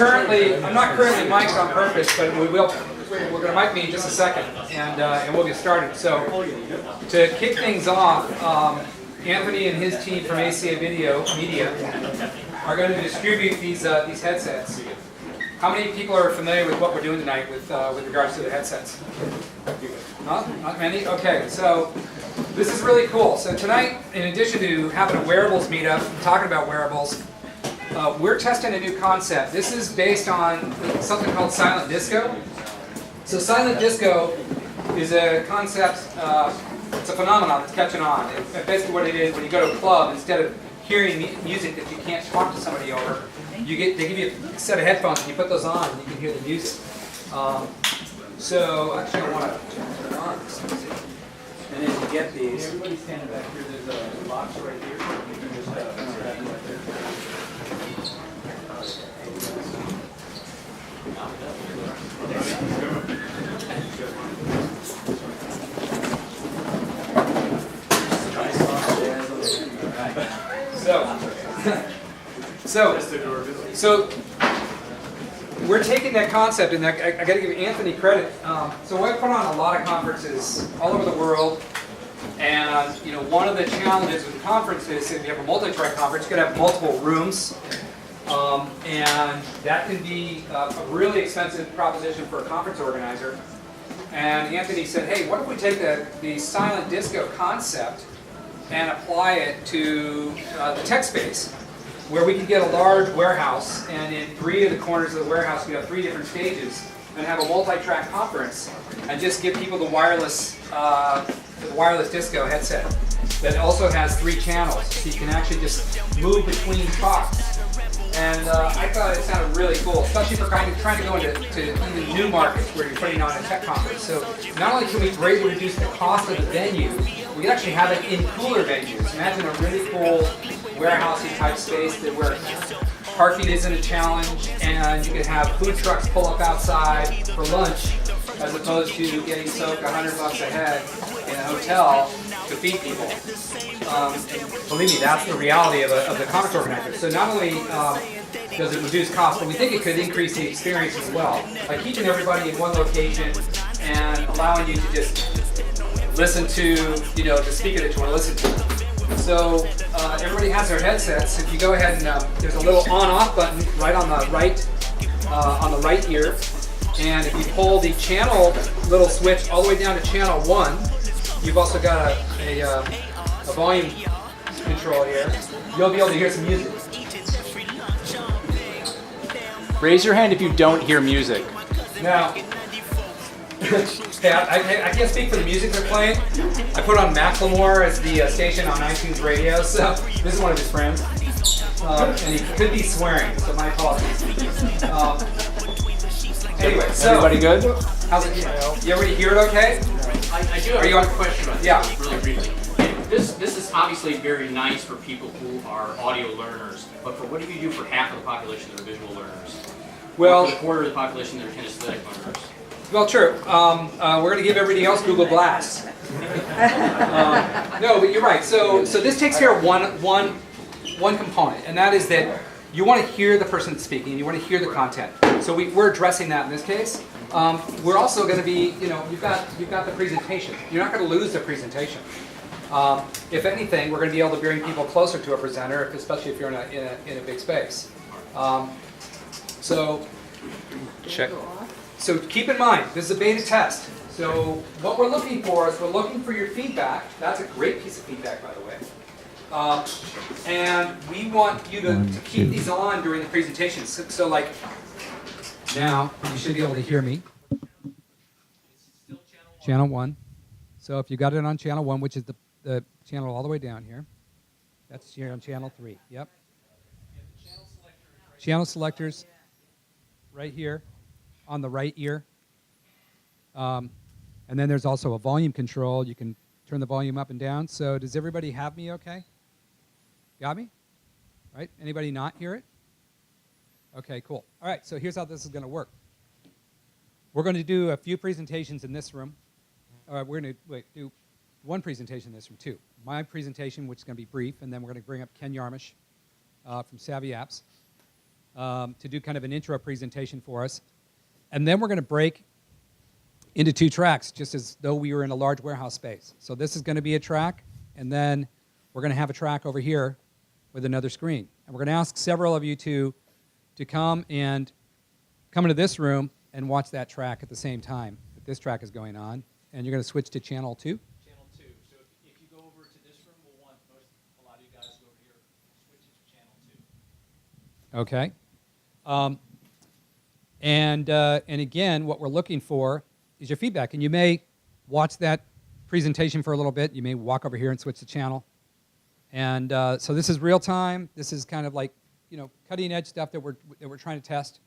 I'm not currently mic'd on purpose, but we're going to mic me in just a second, and we'll get started. So, to kick things off, Anthony and his team from ACA Media are going to distribute these headsets. How many people are familiar with what we're doing tonight with regards to the headsets? Not many? Okay, so this is really cool. So tonight, in addition to having a wearables meetup, talking about wearables, we're testing a new concept. This is based on something called silent disco. So silent disco is a concept, it's a phenomenon that's catching on. And basically what it is, when you go to a club, instead of hearing music that you can't talk to somebody over, they give you a set of headphones and you put those on and you can hear the music. So actually I want to turn it on. And then you get these. Everybody standing back here, there's a box right here. You can just grab them right there. So we're taking that concept, and I got to give Anthony credit. So I put on a lot of conferences all over the world, and one of the challenges with conferences, if you have a multi-track conference, you could have multiple rooms, and that can be a really expensive proposition for a conference organizer. And Anthony said, "Hey, what if we take the silent disco concept and apply it to the tech space, where we can get a large warehouse, and in 3 of the corners of the warehouse, you have 3 different stages, and have a multi-track conference, and just give people the wireless disco headset that also has 3 channels, so you can actually just move between talks." And I thought it sounded really cool, especially for trying to go into even new markets where you're putting on a tech conference. So not only can we greatly reduce the cost of the venue, we can actually have it in cooler venues. Imagine a really cool warehousey type space where parking isn't a challenge, and you can have food trucks pull up outside for lunch, as opposed to getting soaked $100 a head in a hotel to feed people. And believe me, that's the reality of the conference organizer. So not only does it reduce costs, but we think it could increase the experience as well, by keeping everybody in one location and allowing you to just listen to the speaker that you want to listen to. So everybody has their headsets. If you go ahead and there's a little on-off button right on the right ear, and if you pull the channel little switch all the way down to channel 1, you've also got a volume control here. You'll be able to hear some music. Raise your hand if you don't hear music. Now, I can't speak for the music they're playing. I put on Macklemore as the station on iTunes Radio, so this is one of his friends. And he could be swearing, so my apologies. Anyway, so everybody good? How's it? You everybody hear it okay? I do have a question on Yeah. this, really briefly. This is obviously very nice for people who are audio learners, but for what do you do for half of the population that are visual learners? Well, or for the quarter of the population that are kinesthetic learners? Well, true. We're going to give everybody else Google Glass. No, but you're right. So this takes care of one component, and that is that you want to hear the person speaking, and you want to hear the content. So we're addressing that in this case. We're also going to be, you've got the presentation. You're not going to lose the presentation. If anything, we're going to be able to bring people closer to a presenter, especially if you're in a big space. So keep in mind, this is a beta test. So what we're looking for is we're looking for your feedback. That's a great piece of feedback, by the way. And we want you to keep these on during the presentation. So like now, you should be able to hear me. Channel 1. So if you got it on channel 1, which is the channel all the way down here, that's here on channel 3. Yep. Channel selectors right here on the right ear. And then there's also a volume control. You can turn the volume up and down. So does everybody have me okay? Got me? Right? Anybody not hear it? Okay, cool. All right, so here's how this is going to work. We're going to do a few presentations in this room. We're going to do one presentation in this room, too. My presentation, which is going to be brief, and then we're going to bring up Ken Yarmish from Savvy Apps. to do kind of an intro presentation for us. And then we're going to break into 2 tracks, just as though we were in a large warehouse space. So this is going to be a track, and then we're going to have a track over here with another screen. And we're going to ask several of you to come into this room and watch that track at the same time that this track is going on. And you're going to switch to channel 2. Channel 2. So if you go over to this room, we'll want a lot of you guys to go over here, switch it to channel 2. Okay. And again, what we're looking for is your feedback. And you may watch that presentation for a little bit. You may walk over here and switch the channel. And so this is real time. This is kind of like, cutting edge stuff that we're trying to test.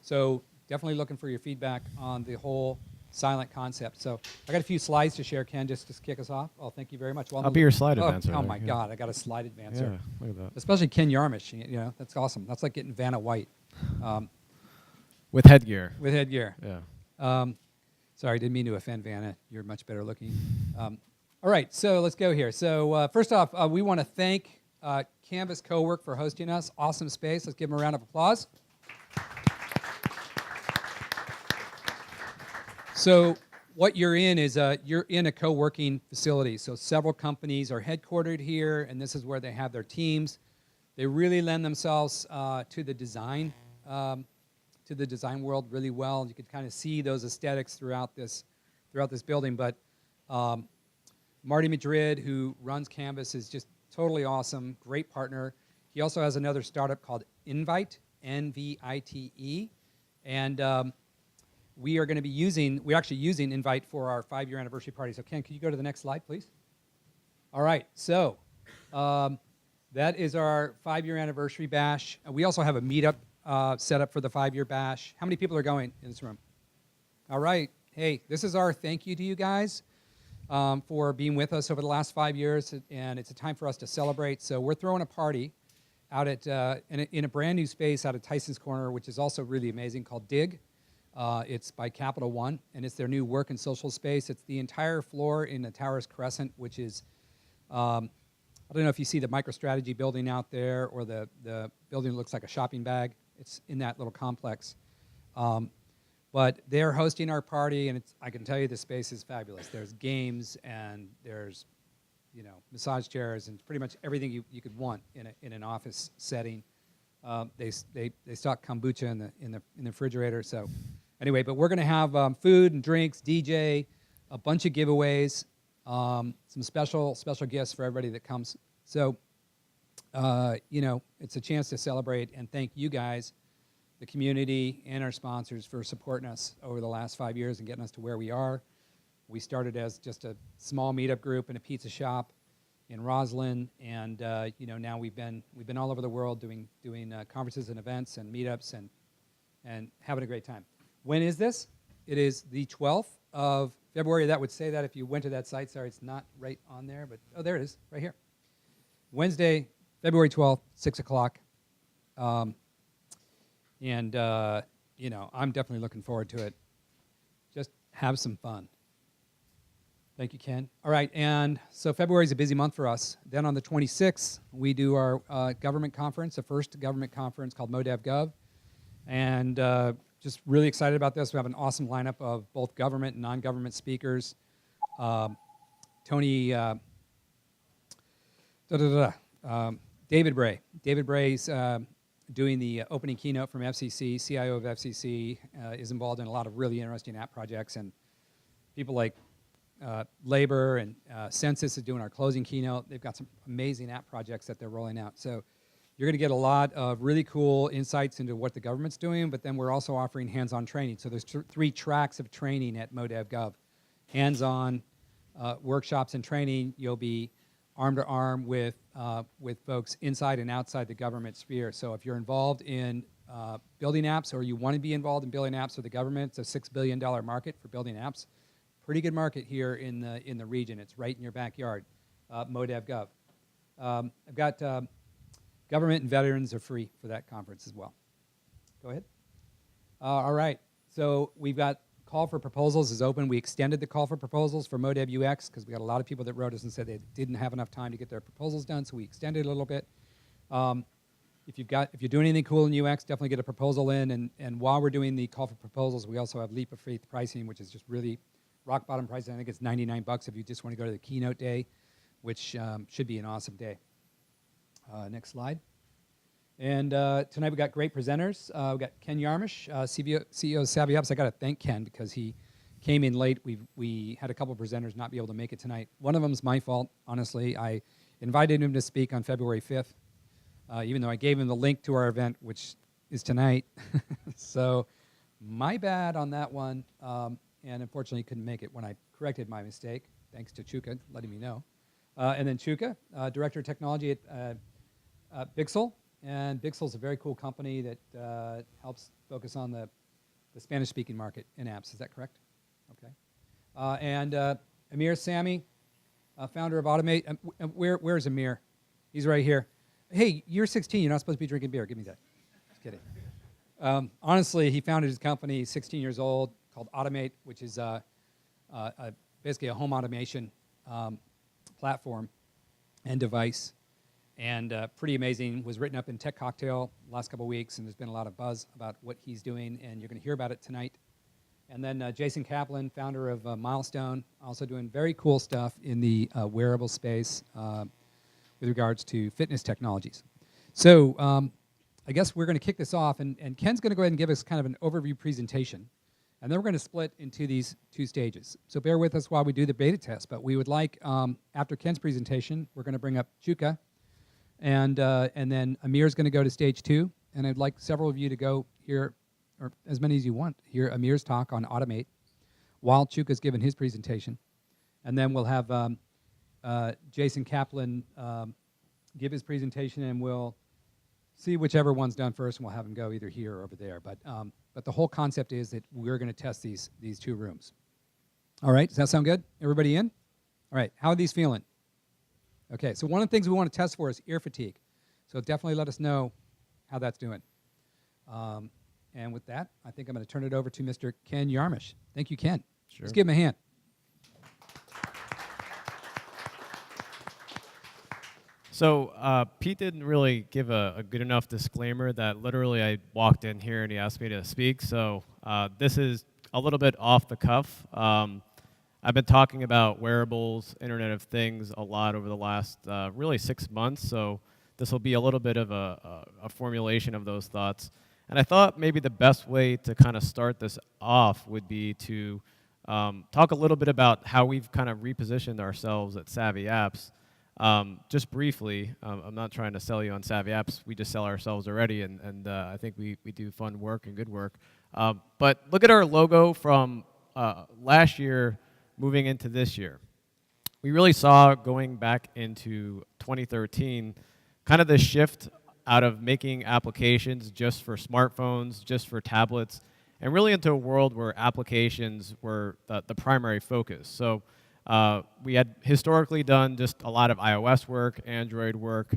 So definitely looking for your feedback on the whole silent concept. So I got a few slides to share, Ken, just to kick us off. Oh, thank you very much. I'll be your slide advancer. Oh my God, I got a slide advancer. Yeah, look at that. Especially Ken Yarmish, that's awesome. That's like getting Vanna White. With headgear. With headgear. Yeah. Sorry, didn't mean to offend Vanna. You're much better looking. All right, so let's go here. So first off, we want to thank Canvas Cowork for hosting us. Awesome space. Let's give them a round of applause. So what you're in is you're in a co-working facility. So several companies are headquartered here, and this is where they have their teams. They really lend themselves to the design world really well. You could kind of see those aesthetics throughout this building. But Marty Madrid, who runs Canvas, is just totally awesome, great partner. He also has another startup called Invite, N-V-I-T-E, and we're actually using Invite for our 5-year anniversary party. So Ken, could you go to the next slide, please? All right, so that is our 5-year anniversary bash. We also have a meetup set up for the 5-year bash. How many people are going in this room? All right, hey, this is our thank you to you guys for being with us over the last 5 years, and it's a time for us to celebrate. So we're throwing a party out at in a brand new space out at Tyson's Corner, which is also really amazing, called Dig. It's by Capital One, and it's their new work and social space. It's the entire floor in the Towers Crescent, which is, I don't know if you see the MicroStrategy building out there or the building that looks like a shopping bag. It's in that little complex. But they're hosting our party, and I can tell you the space is fabulous. There's games, and there's massage chairs, and pretty much everything you could want in an office setting. They stock kombucha in the refrigerator. So anyway, but we're going to have food and drinks, DJ, a bunch of giveaways, some special gifts for everybody that comes. So it's a chance to celebrate and thank you guys, the community, and our sponsors for supporting us over the last 5 years and getting us to where we are. We started as just a small meetup group in a pizza shop in Roslyn, and now we've been all over the world doing conferences and events and meetups and having a great time. When is this? It is the 12th of February. That would say that if you went to that site. Sorry, it's not right on there, but oh, there it is, right here. Wednesday, February 12th, 6 o'clock. I'm definitely looking forward to it. Just have some fun. Thank you, Ken. All right, and so February is a busy month for us. Then on the 26th, we do our government conference, the first government conference called MoDevGov. And just really excited about this. We have an awesome lineup of both government and non-government speakers. David Bray. David Bray's doing the opening keynote from FCC, CIO of FCC, is involved in a lot of really interesting app projects, and people like Labor and Census is doing our closing keynote. They've got some amazing app projects that they're rolling out. So you're going to get a lot of really cool insights into what the government's doing, but then we're also offering hands-on training. So there's 3 tracks of training at MoDevGov. Hands-on workshops and training. You'll be arm to arm with folks inside and outside the government sphere. So if you're involved in building apps, or you want to be involved in building apps for the government, it's a $6 billion market for building apps. Pretty good market here in the region. It's right in your backyard, MoDevGov. I've got government and veterans are free for that conference as well. Go ahead. All right. So we've got call for proposals is open. We extended the call for proposals for MoDevUX because we got a lot of people that wrote us and said they didn't have enough time to get their proposals done, so we extended it a little bit. if you're doing anything cool in UX, definitely get a proposal in. And while we're doing the call for proposals, we also have leap of faith pricing, which is just really rock bottom pricing. I think it's $99 if you just want to go to the keynote day, which should be an awesome day. Next slide. And tonight we got great presenters. We got Ken Yarmish, CEO of Savvy Apps. I got to thank Ken because he came in late. We had a couple presenters not be able to make it tonight. One of them is my fault, honestly. I invited him to speak on February 5th, even though I gave him the link to our event, which is tonight. So my bad on that one. And unfortunately couldn't make it when I corrected my mistake, thanks to Chuka letting me know. And then Chuka, Director of Technology at Bixel. And Bixel's a very cool company that helps focus on the Spanish-speaking market in apps. Is that correct? Okay. And Ameer Sami, founder of Ottomate. Where's Ameer? He's right here. Hey, you're 16. You're not supposed to be drinking beer. Give me that. Just kidding. Honestly, he founded his company, 16 years old, called Ottomate, which is basically a home automation platform and device. And pretty amazing. Was written up in Tech Cocktail last couple of weeks, and there's been a lot of buzz about what he's doing, and you're going to hear about it tonight. And then Jason Kaplan, founder of Milestone, also doing very cool stuff in the wearable space with regards to fitness technologies. So I guess we're going to kick this off, and Ken's going to go ahead and give us kind of an overview presentation. And then we're going to split into these two stages. So bear with us while we do the beta test, but we would like, after Ken's presentation, we're going to bring up Chuka, and then Ameer's going to go to stage 2, and I'd like several of you to go hear, or as many as you want, hear Ameer's talk on Ottomate while Chuka's given his presentation. And then we'll have Jason Kaplan give his presentation, and we'll see whichever one's done first, and we'll have him go either here or over there. But the whole concept is that we're going to test these two rooms. All right, does that sound good? Everybody in? All right, how are these feeling? Okay, so one of the things we want to test for is ear fatigue. So definitely let us know how that's doing. And with that, I think I'm going to turn it over to Mr. Ken Yarmish. Thank you, Ken. Sure. Let's give him a hand. So Pete didn't really give a good enough disclaimer that literally I walked in here and he asked me to speak. So this is a little bit off the cuff. I've been talking about wearables, Internet of Things a lot over the last really 6 months. So this will be a little bit of a formulation of those thoughts. And I thought maybe the best way to kind of start this off would be to talk a little bit about how we've kind of repositioned ourselves at Savvy Apps. Just briefly, I'm not trying to sell you on Savvy Apps. We just sell ourselves already, and I think we do fun work and good work. But look at our logo from last year moving into this year. We really saw going back into 2013 kind of the shift out of making applications just for smartphones, just for tablets, and really into a world where applications were the primary focus. So we had historically done just a lot of iOS work, Android work,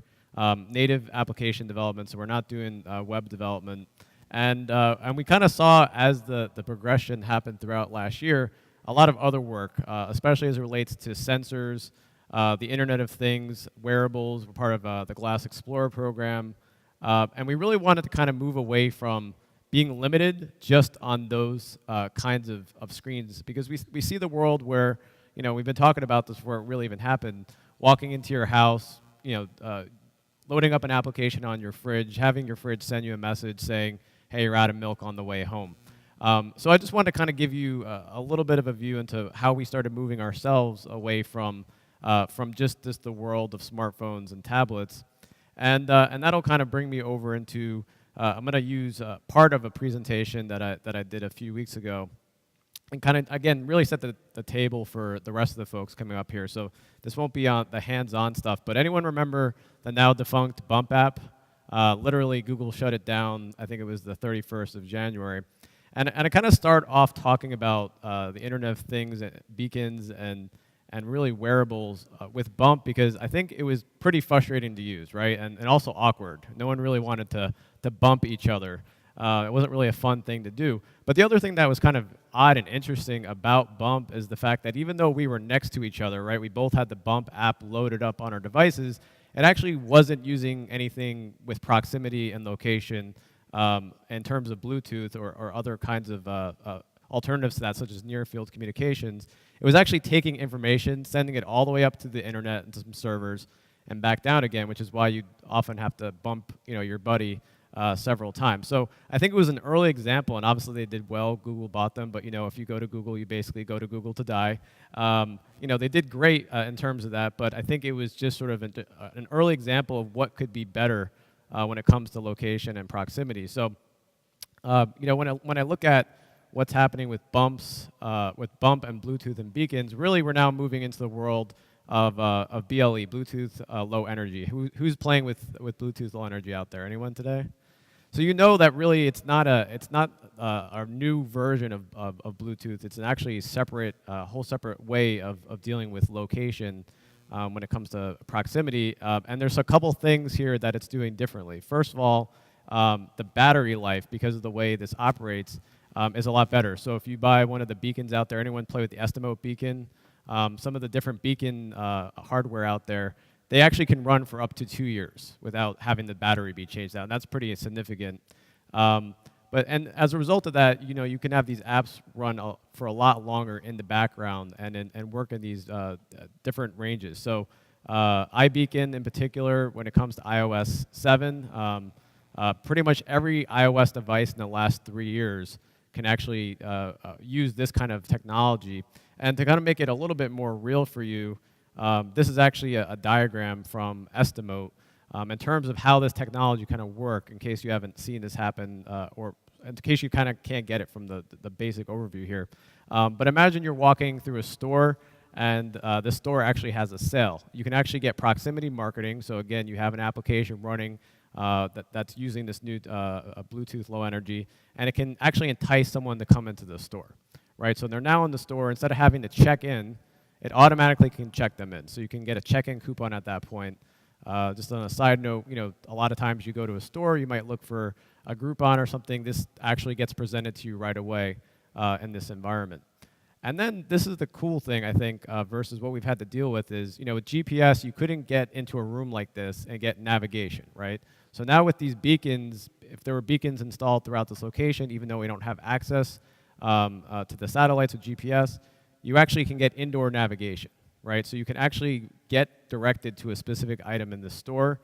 native application development, so we're not doing web development. And we kind of saw as the progression happened throughout last year, a lot of other work, especially as it relates to sensors, the Internet of Things, wearables. We're part of the Glass Explorer program. And we really wanted to kind of move away from being limited just on those kinds of screens, because we see the world where, you know, we've been talking about this before it really even happened, walking into your house, you know, loading up an application on your fridge, having your fridge send you a message saying, hey, you're out of milk on the way home. So I just wanted to kind of give you a little bit of a view into how we started moving ourselves away from just the world of smartphones and tablets. And that'll kind of bring me over into, I'm going to use part of a presentation that I did a few weeks ago, and kind of, again, really set the table for the rest of the folks coming up here. So this won't be on the hands-on stuff, but anyone remember the now defunct Bump app? Literally, Google shut it down, I think it was the 31st of January. And I kind of start off talking about the Internet of Things, beacons, and really wearables with Bump, because I think it was pretty frustrating to use, right? And also awkward. No one really wanted to bump each other. It wasn't really a fun thing to do. But the other thing that was kind of odd and interesting about Bump is the fact that even though we were next to each other, right, we both had the Bump app loaded up on our devices, it actually wasn't using anything with proximity and location in terms of Bluetooth or other kinds of alternatives to that, such as near-field communications. It was actually taking information, sending it all the way up to the internet and to some servers, and back down again, which is why you often have to bump, your buddy several times. So I think it was an early example, and obviously they did well. Google bought them, but if you go to Google, you basically go to Google to die. They did great in terms of that, but I think it was just sort of an early example of what could be better when it comes to location and proximity. So, when I look at what's happening with bump and Bluetooth and beacons, really we're now moving into the world of BLE, Bluetooth Low Energy. Who's playing with Bluetooth Low Energy out there? Anyone today? So that really it's not a new version of Bluetooth. It's an actually separate, whole separate way of dealing with location when it comes to proximity. And there's a couple things here that it's doing differently. First of all, the battery life, because of the way this operates, is a lot better. So if you buy one of the beacons out there, anyone play with the Ottomate beacon? Some of the different beacon hardware out there, they actually can run for up to 2 years without having the battery be changed out. And that's pretty significant. And as a result of that, you can have these apps run for a lot longer in the background and work in these different ranges. So iBeacon in particular, when it comes to iOS 7, pretty much every iOS device in the last 3 years can actually use this kind of technology. And to kind of make it a little bit more real for you, this is actually a diagram from Estimote in terms of how this technology kind of work, in case you haven't seen this happen, or in case you kind of can't get it from the basic overview here. But imagine you're walking through a store, and the store actually has a sale. You can actually get proximity marketing. So again, you have an application running that's using this new Bluetooth Low Energy, and it can actually entice someone to come into the store. Right, so they're now in the store. Instead of having to check in, it automatically can check them in. So you can get a check-in coupon at that point. Just on a side note, a lot of times you go to a store, you might look for a Groupon or something. This actually gets presented to you right away in this environment. And then this is the cool thing, I think, versus what we've had to deal with is, with GPS, you couldn't get into a room like this and get navigation, right? So now with these beacons, if there were beacons installed throughout this location, even though we don't have access to the satellites with GPS, you actually can get indoor navigation, right? So you can actually get directed to a specific item in the store,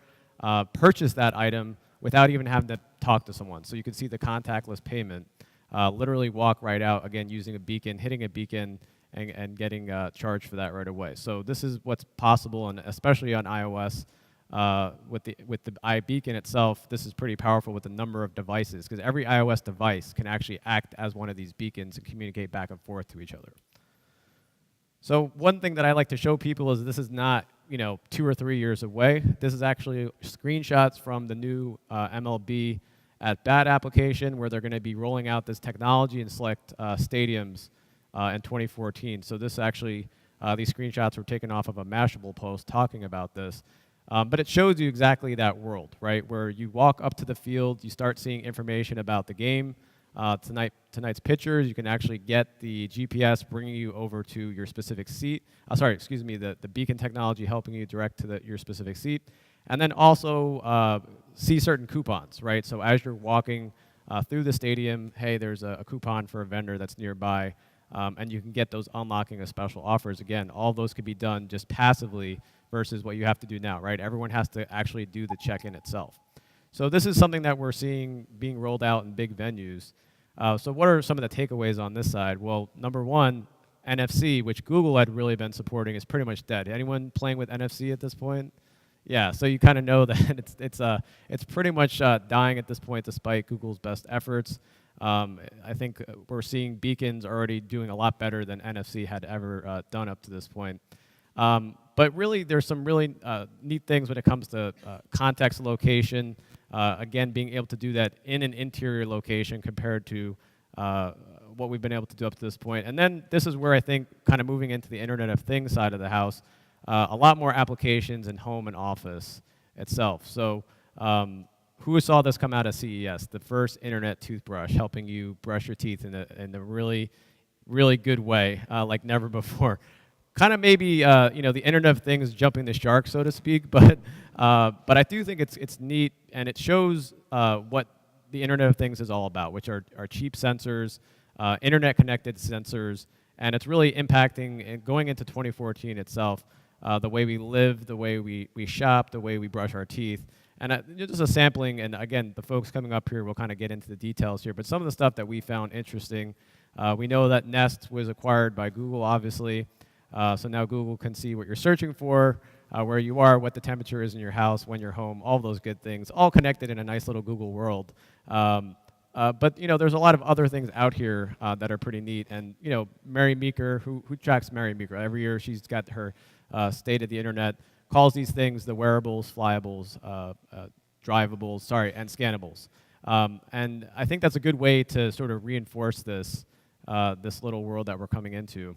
purchase that item without even having to talk to someone. So you can see the contactless payment, literally walk right out, again, using a beacon, hitting a beacon, and getting charged for that right away. So this is what's possible, and especially on iOS, with the iBeacon itself, this is pretty powerful with the number of devices, because every iOS device can actually act as one of these beacons and communicate back and forth to each other. So one thing that I like to show people is this is not 2 or 3 years away. This is actually screenshots from the new MLB at Bat application, where they're going to be rolling out this technology in select stadiums in 2014. So this actually, these screenshots were taken off of a Mashable post talking about this. But it shows you exactly that world, right? Where you walk up to the field, you start seeing information about the game. Tonight's pitchers, you can actually get the GPS bringing you over to your specific seat. The beacon technology helping you direct to your specific seat. And then also see certain coupons, right? So as you're walking through the stadium, hey, there's a coupon for a vendor that's nearby, and you can get those unlocking of special offers. Again, all those could be done just passively versus what you have to do now, right? Everyone has to actually do the check-in itself. So this is something that we're seeing being rolled out in big venues. So what are some of the takeaways on this side? Well, number one, NFC, which Google had really been supporting, is pretty much dead. Anyone playing with NFC at this point? Yeah, so you kind of know that it's pretty much dying at this point despite Google's best efforts. I think we're seeing beacons already doing a lot better than NFC had ever done up to this point. But really, there's some really neat things when it comes to context location. Again, being able to do that in an interior location compared to what we've been able to do up to this point. And then this is where I think kind of moving into the Internet of Things side of the house, a lot more applications in home and office itself. So who saw this come out of CES? The first internet toothbrush helping you brush your teeth in a really, really good way, like never before. kind of maybe the Internet of Things jumping the shark, so to speak. But I do think it's neat, and it shows what the Internet of Things is all about, which are cheap sensors, internet-connected sensors, and it's really impacting and going into 2014 itself, the way we live, the way we shop, the way we brush our teeth. And just a sampling, and again, the folks coming up here will kind of get into the details here, but some of the stuff that we found interesting, we know that Nest was acquired by Google, obviously, so now Google can see what you're searching for, where you are, what the temperature is in your house, when you're home, all those good things, all connected in a nice little Google world. But there's a lot of other things out here that are pretty neat, and Mary Meeker, who tracks Mary Meeker? Every year she's got her State of the Internet, calls these things the wearables, flyables, drivables, and scannables. And I think that's a good way to sort of reinforce this little world that we're coming into.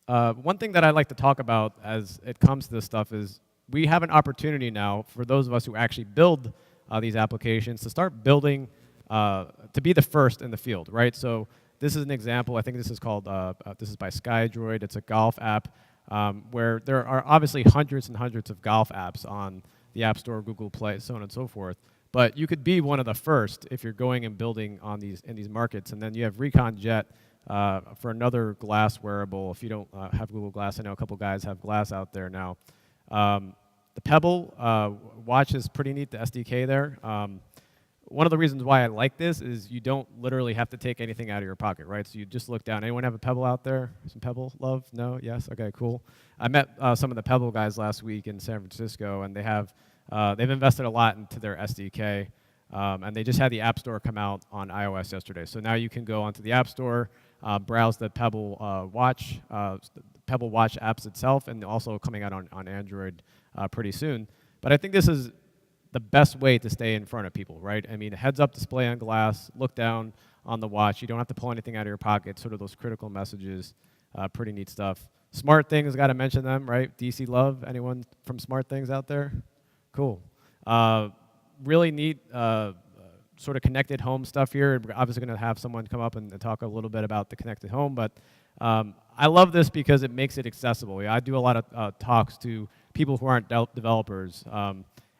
One thing that I'd like to talk about as it comes to this stuff is we have an opportunity now for those of us who actually build these applications to start building, to be the first in the field, right? So this is an example. I think this is called, this is by SkyDroid. It's a golf app where there are obviously hundreds and hundreds of golf apps on the App Store, Google Play, so on and so forth. But you could be one of the first if you're going and building on in these markets. And then you have Recon Jet for another glass wearable. If you don't have Google Glass, I know a couple guys have Glass out there now. The Pebble watch is pretty neat, the SDK there. One of the reasons why I like this is you don't literally have to take anything out of your pocket, right? So you just look down. Anyone have a Pebble out there? Some Pebble love? No? Yes? Okay, cool. I met some of the Pebble guys last week in San Francisco, and they've invested a lot into their SDK, and they just had the App Store come out on iOS yesterday. So now you can go onto the App Store, browse the Pebble Watch apps itself, and also coming out on Android pretty soon. But I think this is the best way to stay in front of people, right? I mean, heads-up display on glass, look down on the watch. You don't have to pull anything out of your pocket, sort of those critical messages. Pretty neat stuff. Smart Things, got to mention them, right? DC Love, anyone from Smart Things out there? Cool. Really neat sort of connected home stuff here. We're obviously going to have someone come up and talk a little bit about the connected home, but I love this because it makes it accessible. I do a lot of talks to people who aren't developers,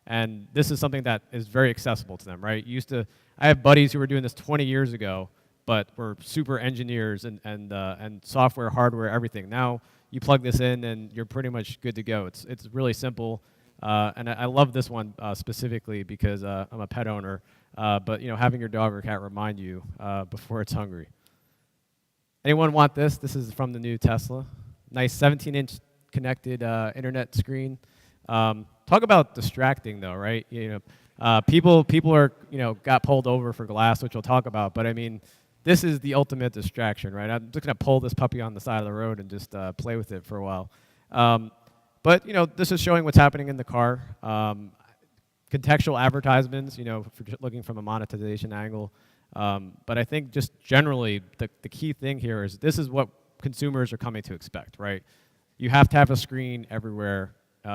and this is something that is very accessible to them, right? I have buddies who were doing this 20 years ago, but were super engineers and software, hardware, everything. Now you plug this in and you're pretty much good to go. It's really simple, and I love this one specifically because I'm a pet owner. But having your dog or cat remind you before it's hungry. Anyone want this? This is from the new Tesla. Nice 17-inch connected internet screen. Talk about distracting, though, right? People are got pulled over for glass, which we'll talk about. But I mean, this is the ultimate distraction, right? I'm just gonna pull this puppy on the side of the road and just play with it for a while. But this is showing what's happening in the car. Contextual advertisements, if you're looking from a monetization angle. But I think just generally, the key thing here is this is what consumers are coming to expect, right? You have to have a screen everywhere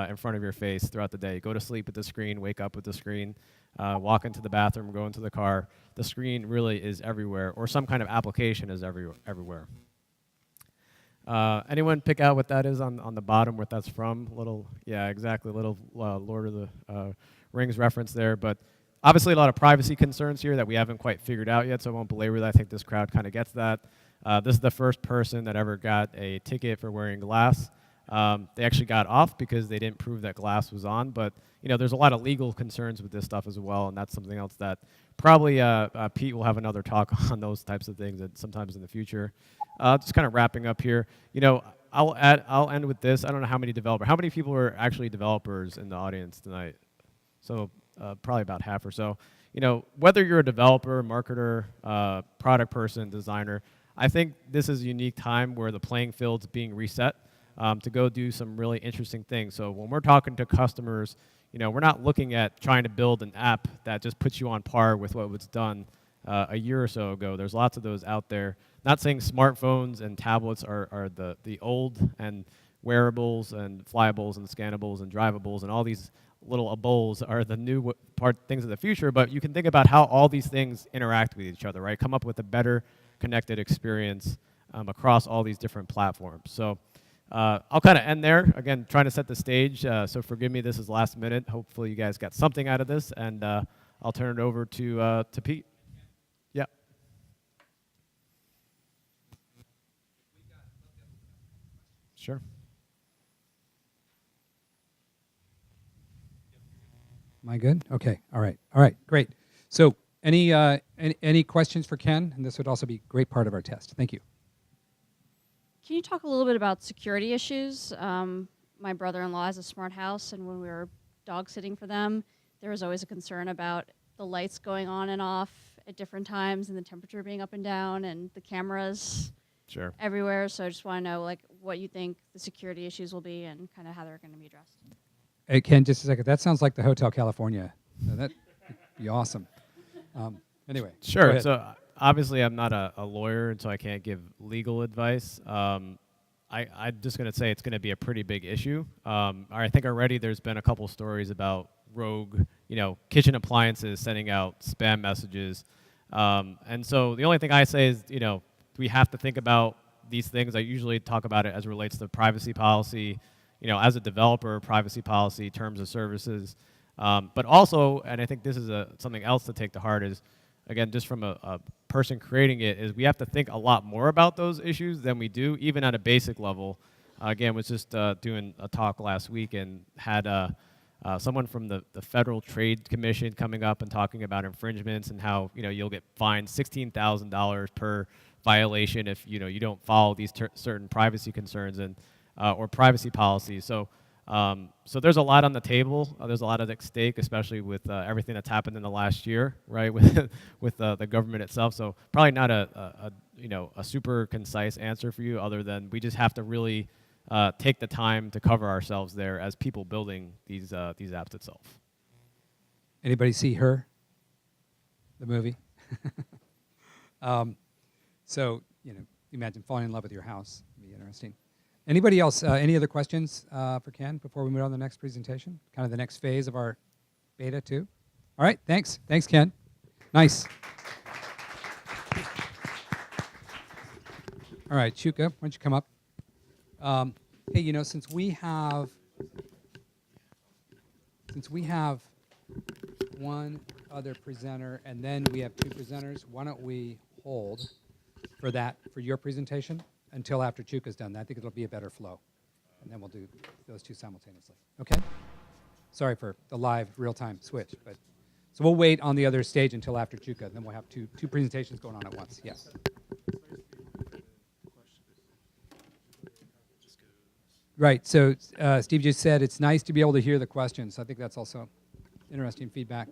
in front of your face throughout the day. Go to sleep with the screen, wake up with the screen, walk into the bathroom, go into the car. The screen really is everywhere, or some kind of application is everywhere. Anyone pick out what that is on the bottom, what that's from? Yeah, exactly, little Lord of the Rings reference there. But obviously a lot of privacy concerns here that we haven't quite figured out yet, so I won't belabor that. I think this crowd kind of gets that. This is the first person that ever got a ticket for wearing glass. They actually got off because they didn't prove that glass was on, but there's a lot of legal concerns with this stuff as well, and that's something else that probably Pete will have another talk on those types of things sometimes in the future. Just kind of wrapping up here. I'll end with this. I don't know how many people are actually developers in the audience tonight? So probably about half or so. Whether you're a developer, marketer, product person, designer, I think this is a unique time where the playing field's being reset to go do some really interesting things. So when we're talking to customers, we're not looking at trying to build an app that just puts you on par with what was done a year or so ago. There's lots of those out there. Not saying smartphones and tablets are the old, and wearables and flyables and scannables and drivables and all these little ables are the new things of the future, but you can think about how all these things interact with each other, right? Come up with a better connected experience across all these different platforms. So I'll kind of end there. Again, trying to set the stage, so forgive me, this is last minute. Hopefully you guys got something out of this, and I'll turn it over to Pete. Yeah. Sure. Am I good? Okay. All right. All right. Great. So any questions for Ken? And this would also be a great part of our test. Thank you. Can you talk a little bit about security issues? My brother-in-law has a smart house, and when we were dog sitting for them, there was always a concern about the lights going on and off at different times and the temperature being up and down and the cameras Sure. everywhere. So I just want to know like what you think the security issues will be and kind of how they're going to be addressed. Hey, Ken, just a second. That sounds like the Hotel California. That'd be awesome. Anyway. Go Sure. ahead. So obviously, I'm not a lawyer, and so I can't give legal advice. I'm just going to say it's going to be a pretty big issue. I think already there's been a couple stories about rogue, kitchen appliances sending out spam messages. And so the only thing I say is, we have to think about these things. I usually talk about it as it relates to privacy policy, as a developer, privacy policy, terms of services. But also, and I think this is something else to take to heart is, again, just from a person creating it, is we have to think a lot more about those issues than we do, even at a basic level. Again, was just doing a talk last week and had someone from the Federal Trade Commission coming up and talking about infringements and how you'll get fined $16,000 per violation if you don't follow these certain privacy concerns and or privacy policies. So there's a lot on the table. There's a lot at stake, especially with everything that's happened in the last year, right? With the government itself. So probably not a super concise answer for you, other than we just have to really take the time to cover ourselves there as people building these apps itself. Anybody see Her, the movie? So imagine falling in love with your house. It'd be interesting. Anybody else? Any other questions for Ken before we move on to the next presentation? Kind of the next phase of our beta too. All right. Thanks. Thanks, Ken. Nice. All right, Chuka, why don't you come up? Hey, since we have one other presenter and then we have two presenters, why don't we hold for your presentation until after Chuka's done. I think it'll be a better flow. And then we'll do those two simultaneously. Okay? Sorry for the live real-time switch, but so we'll wait on the other stage until after Chuka, then we'll have two presentations going on at once. Yes. Right. So Steve just said it's nice to be able to hear the questions. I think that's also interesting feedback.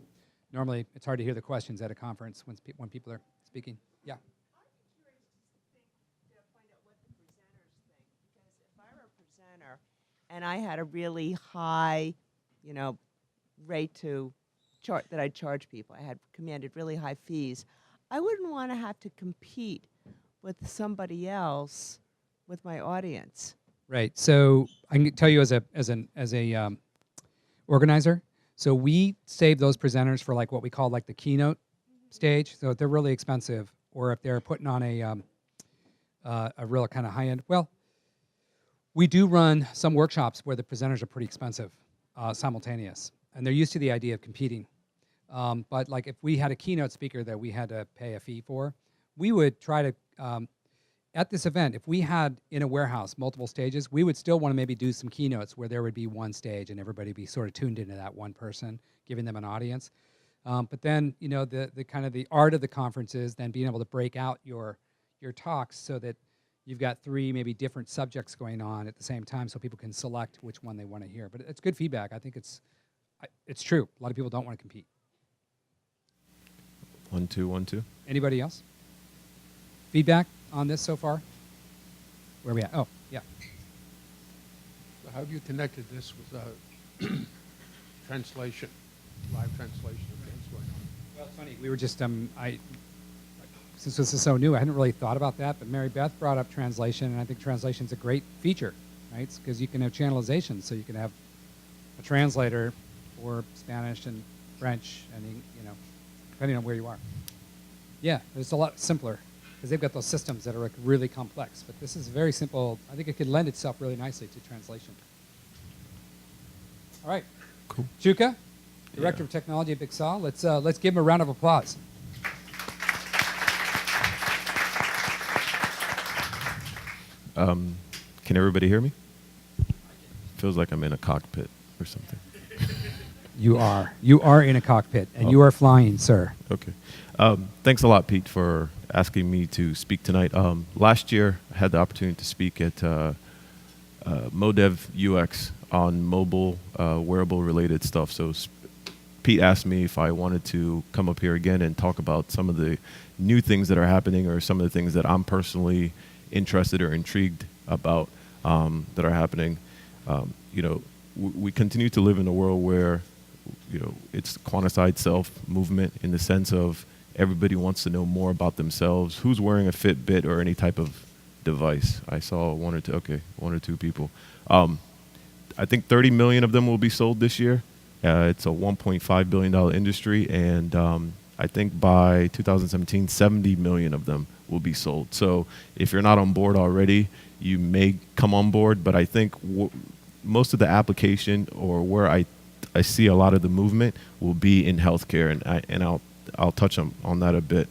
Normally, it's hard to hear the questions at a conference when people are speaking. Yeah. And I had a really high, rate that I charge people. I had commanded really high fees. I wouldn't want to have to compete with somebody else with my audience. Right. So I can tell you as a organizer. So we save those presenters for like what we call like the keynote stage. So if they're really expensive, or if they're putting on a real kind of high end. Well, we do run some workshops where the presenters are pretty expensive, simultaneous, and they're used to the idea of competing. But like if we had a keynote speaker that we had to pay a fee for, we would try to, at this event, if we had in a warehouse multiple stages, we would still want to maybe do some keynotes where there would be one stage and everybody be sort of tuned into that one person, giving them an audience. But then, the kind of the art of the conference is then being able to break out your talks so that you've got three maybe different subjects going on at the same time so people can select which one they want to hear. But it's good feedback. I think it's true. A lot of people don't want to compete. 1 2 1 2. Anybody else? Feedback on this so far? Where are we at? Oh, yeah. So how have you connected this with translation, live translation of things going on? Well, it's funny. We were just, since this is so new, I hadn't really thought about that, but Mary Beth brought up translation, and I think translation's a great feature, right? Because you can have channelization, so you can have a translator for Spanish and French, and depending on where you are. Yeah, it's a lot simpler. because they've got those systems that are like really complex. But this is very simple. I think it could lend itself really nicely to translation. All right. Cool. Chuka, Director of Technology at Big Saw. Let's give him a round of applause. Can everybody hear me? Feels like I'm in a cockpit or something. You are in a cockpit, and you are flying, sir. Okay. Thanks a lot, Pete, for asking me to speak tonight. Last year, I had the opportunity to speak at MoDev UX on mobile wearable-related stuff. So Pete asked me if I wanted to come up here again and talk about some of the new things that are happening or some of the things that I'm personally interested or intrigued about that are happening. We continue to live in a world where it's quantified self movement in the sense of everybody wants to know more about themselves. Who's wearing a Fitbit or any type of device? I saw one or two people. I think 30 million of them will be sold this year. It's a $1.5 billion industry, and I think by 2017, 70 million of them will be sold. So if you're not on board already, you may come on board, but I think most of the application or where I see a lot of the movement will be in healthcare, and I'll touch on that a bit.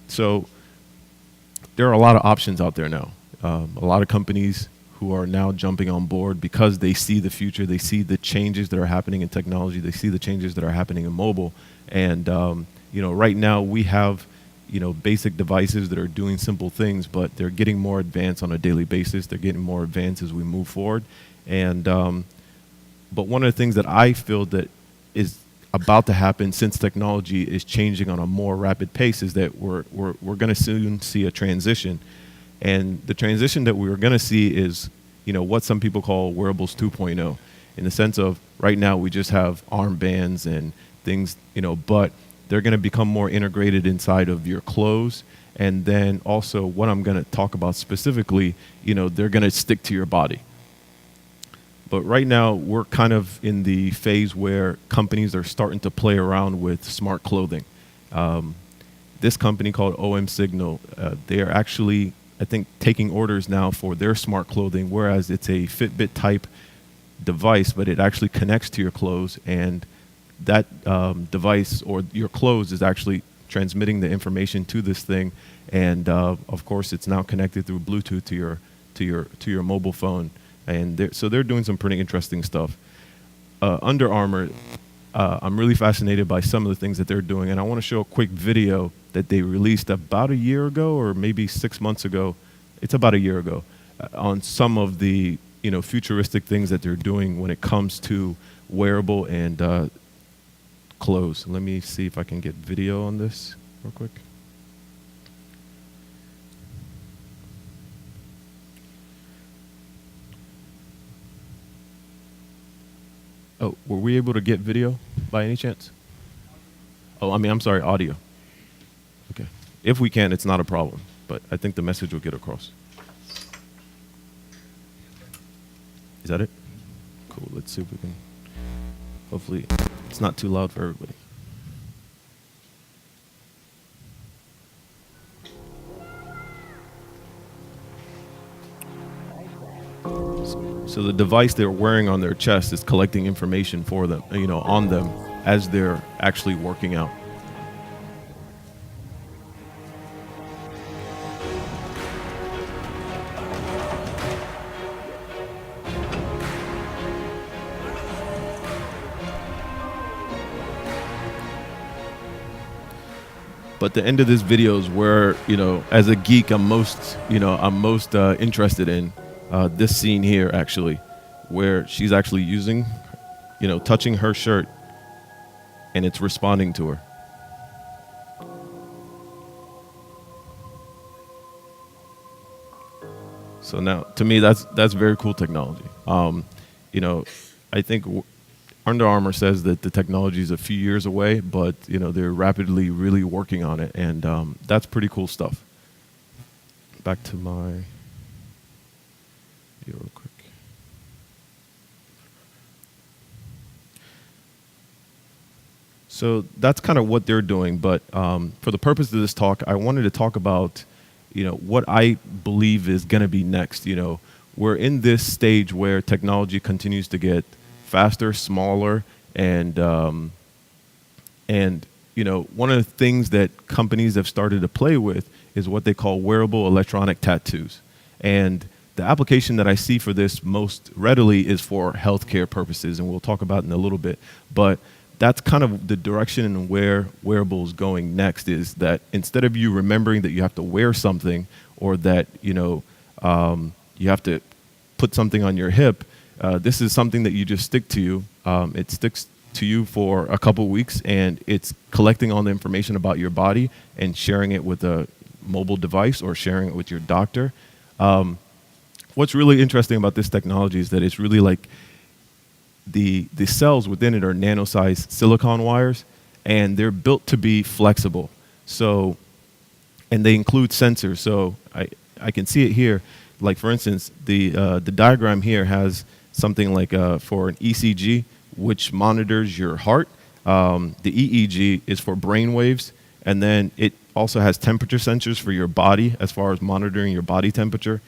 So there are a lot of options out there now. A lot of companies who are now jumping on board because they see the future, they see the changes that are happening in technology, they see the changes that are happening in mobile, and right now we have basic devices that are doing simple things, but they're getting more advanced on a daily basis. They're getting more advanced as we move forward, and but one of the things that I feel that is about to happen since technology is changing on a more rapid pace is that we're going to soon see a transition. And the transition that we're going to see is, what some people call Wearables 2.0, in the sense of right now we just have armbands and things, but they're going to become more integrated inside of your clothes. And then also what I'm going to talk about specifically, they're going to stick to your body. But right now we're kind of in the phase where companies are starting to play around with smart clothing. This company called OM Signal, they are actually, I think, taking orders now for their smart clothing, whereas it's a Fitbit type device, but it actually connects to your clothes, and that device or your clothes is actually transmitting the information to this thing, and of course it's now connected through Bluetooth to your mobile phone, and so they're doing some pretty interesting stuff. Under Armour, I'm really fascinated by some of the things that they're doing, and I want to show a quick video that they released about a year ago or maybe 6 months ago. It's about a year ago, on some of the futuristic things that they're doing when it comes to wearable and clothes. Let me see if I can get video on this real quick. Oh, were we able to get video by any chance? Oh, I'm sorry, audio. Okay. If we can, it's not a problem, but I think the message will get across. Is that it? Cool, let's see if we can. Hopefully, it's not too loud for everybody. So the device they're wearing on their chest is collecting information for them, on them as they're actually working out. But the end of this video is where, as a geek, I'm most interested in this scene here, actually, where she's actually using, touching her shirt, and it's responding to her. So now, to me, that's very cool technology. I think Under Armour says that the technology is a few years away, but they're rapidly really working on it, and that's pretty cool stuff. Back to my video real quick. So that's kind of what they're doing, but for the purpose of this talk, I wanted to talk about what I believe is going to be next. We're in this stage where technology continues to get faster, smaller, and one of the things that companies have started to play with is what they call wearable electronic tattoos. And the application that I see for this most readily is for healthcare purposes, and we'll talk about it in a little bit. But that's kind of the direction and where Wearable is going next, is that instead of you remembering that you have to wear something, or that you have to put something on your hip, this is something that you just stick to you. It sticks to you for a couple of weeks, and it's collecting all the information about your body and sharing it with a mobile device or sharing it with your doctor. What's really interesting about this technology is that it's really like the cells within it are nano-sized silicon wires, and they're built to be flexible. So, and they include sensors. So I can see it here. Like, for instance, the diagram here has something like for an ECG, which monitors your heart. The EEG is for brain waves, and then it also has temperature sensors for your body as far as monitoring your body temperature.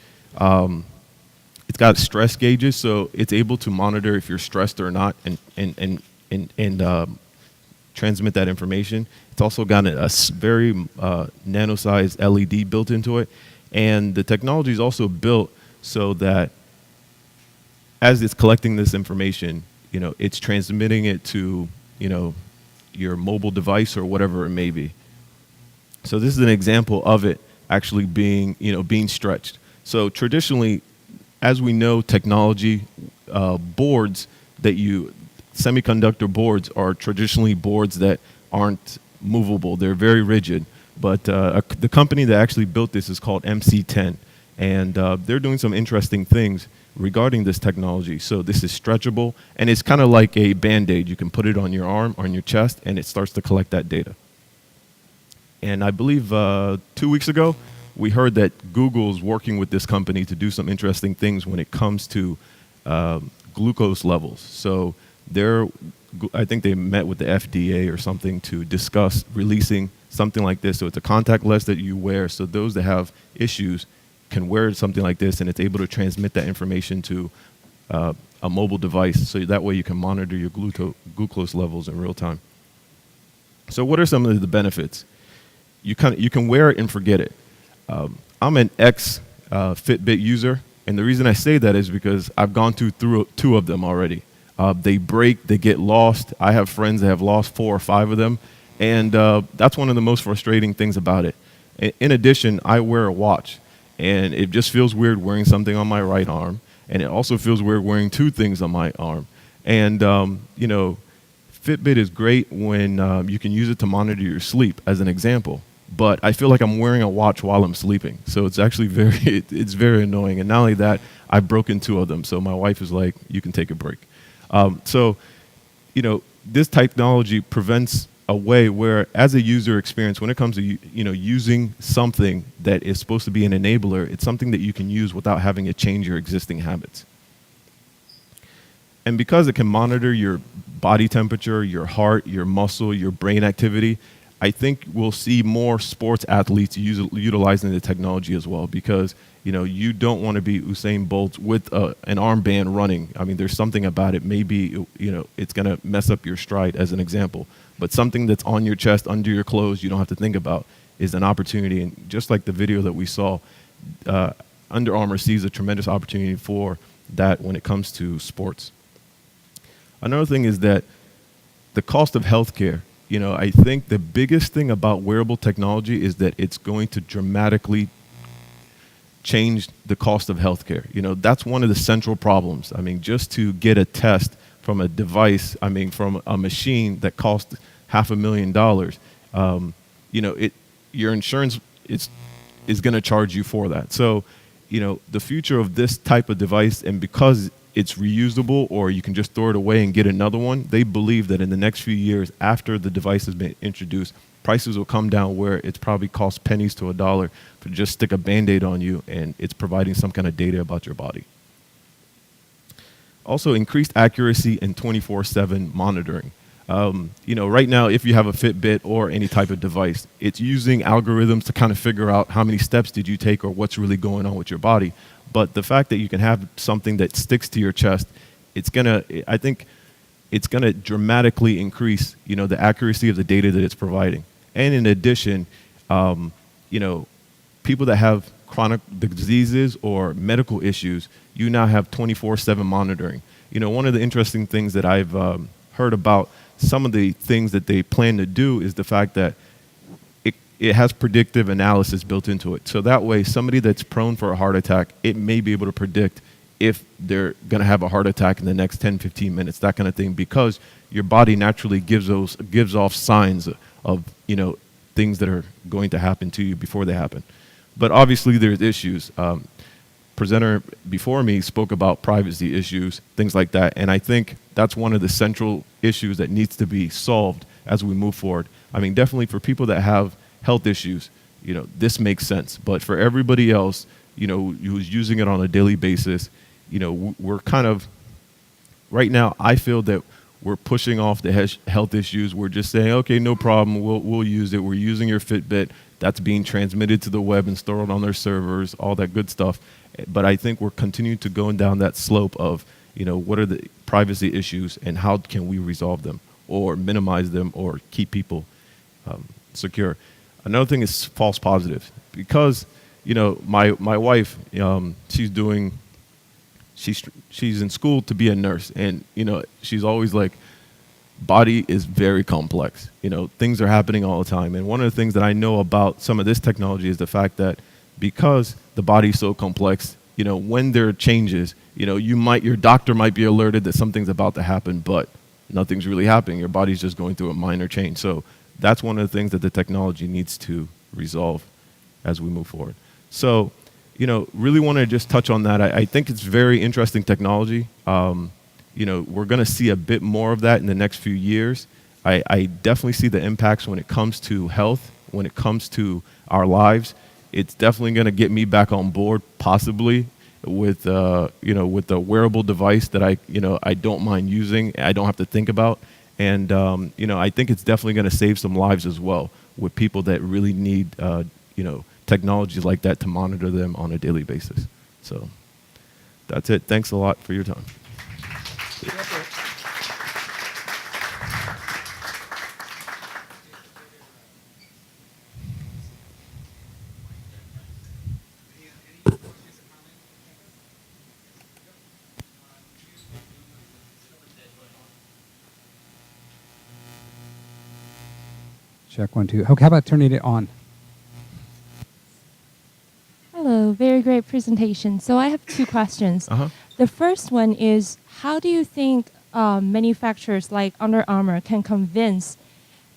It's got stress gauges, so it's able to monitor if you're stressed or not, and transmit that information. It's also got a very nano-sized LED built into it, and the technology is also built so that as it's collecting this information, it's transmitting it to your mobile device or whatever it may be. So this is an example of it actually being stretched. So traditionally, as we know, technology boards semiconductor boards are traditionally boards that aren't movable. They're very rigid. But the company that actually built this is called MC10, and they're doing some interesting things regarding this technology. So this is stretchable, and it's kind of like a Band-Aid. You can put it on your arm or on your chest, and it starts to collect that data. And I believe 2 weeks ago, we heard that Google's working with this company to do some interesting things when it comes to glucose levels. So I think they met with the FDA or something to discuss releasing something like this. So it's a contact lens that you wear, so those that have issues can wear something like this, and it's able to transmit that information to a mobile device, so that way you can monitor your glucose levels in real time. So what are some of the benefits? You can wear it and forget it. I'm an ex-Fitbit user, and the reason I say that is because I've gone through 2 of them already. They break, they get lost. I have friends that have lost 4 or 5 of them, and that's one of the most frustrating things about it. In addition, I wear a watch, and it just feels weird wearing something on my right arm, and it also feels weird wearing 2 things on my arm. And Fitbit is great when you can use it to monitor your sleep, as an example. But I feel like I'm wearing a watch while I'm sleeping. So it's actually it's very annoying. And not only that, I've broken 2 of them. So my wife is like, you can take a break. This technology prevents a way where, as a user experience, when it comes to using something that is supposed to be an enabler, it's something that you can use without having to change your existing habits. And because it can monitor your body temperature, your heart, your muscle, your brain activity, I think we'll see more sports athletes utilizing the technology as well, because you don't want to be Usain Bolt with an armband running. I mean, there's something about it. Maybe it's going to mess up your stride, as an example. But something that's on your chest, under your clothes, you don't have to think about, is an opportunity. And just like the video that we saw, Under Armour sees a tremendous opportunity for that when it comes to sports. Another thing is that the cost of healthcare. I think the biggest thing about wearable technology is that it's going to dramatically change the cost of healthcare. That's one of the central problems. I mean, just to get a test from a device, from a machine that costs $500,000, your insurance is going to charge you for that. So, the future of this type of device, and because it's reusable, or you can just throw it away and get another one, they believe that in the next few years, after the device has been introduced, prices will come down where it's probably cost pennies to $1 to just stick a Band-Aid on you, and it's providing some kind of data about your body. Also, increased accuracy and 24/7 monitoring. Right now, if you have a Fitbit or any type of device, it's using algorithms to kind of figure out how many steps did you take or what's really going on with your body. But the fact that you can have something that sticks to your chest, I think it's gonna dramatically increase, the accuracy of the data that it's providing. And in addition, people that have chronic diseases or medical issues, you now have 24/7 monitoring. One of the interesting things that I've heard about some of the things that they plan to do is the fact that it has predictive analysis built into it. So that way, somebody that's prone for a heart attack, it may be able to predict if they're going to have a heart attack in the next 10, 15 minutes, that kind of thing, because your body naturally gives off signs of, things that are going to happen to you before they happen. But obviously there's issues. Presenter before me spoke about privacy issues, things like that. And I think that's one of the central issues that needs to be solved as we move forward. I mean, definitely for people that have health issues, this makes sense. But for everybody else, who's using it on a daily basis, we're kind of, right now, I feel that we're pushing off the health issues. We're just saying, okay, no problem, we'll use it. We're using your Fitbit. That's being transmitted to the web and stored on their servers, all that good stuff. But I think we're continuing to go down that slope of, what are the privacy issues and how can we resolve them or minimize them or keep people secure. Another thing is false positives. Because, my wife, she's in school to be a nurse, and she's always like, body is very complex. Things are happening all the time. And one of the things that I know about some of this technology is the fact that because the body's so complex, when there are changes, your doctor might be alerted that something's about to happen, but nothing's really happening. Your body's just going through a minor change. So that's one of the things that the technology needs to resolve as we move forward. So, really want to just touch on that. I think it's very interesting technology. We're going to see a bit more of that in the next few years. I definitely see the impacts when it comes to health, when it comes to our lives. It's definitely going to get me back on board, possibly with with a wearable device that I don't mind using. I don't have to think about, and I think it's definitely going to save some lives as well with people that really need technologies like that to monitor them on a daily basis. So that's it. Thanks a lot for your time. Check 1, 2. Okay, how about turning it on? Hello, very great presentation. So I have two questions. The first one is, how do you think manufacturers like Under Armour can convince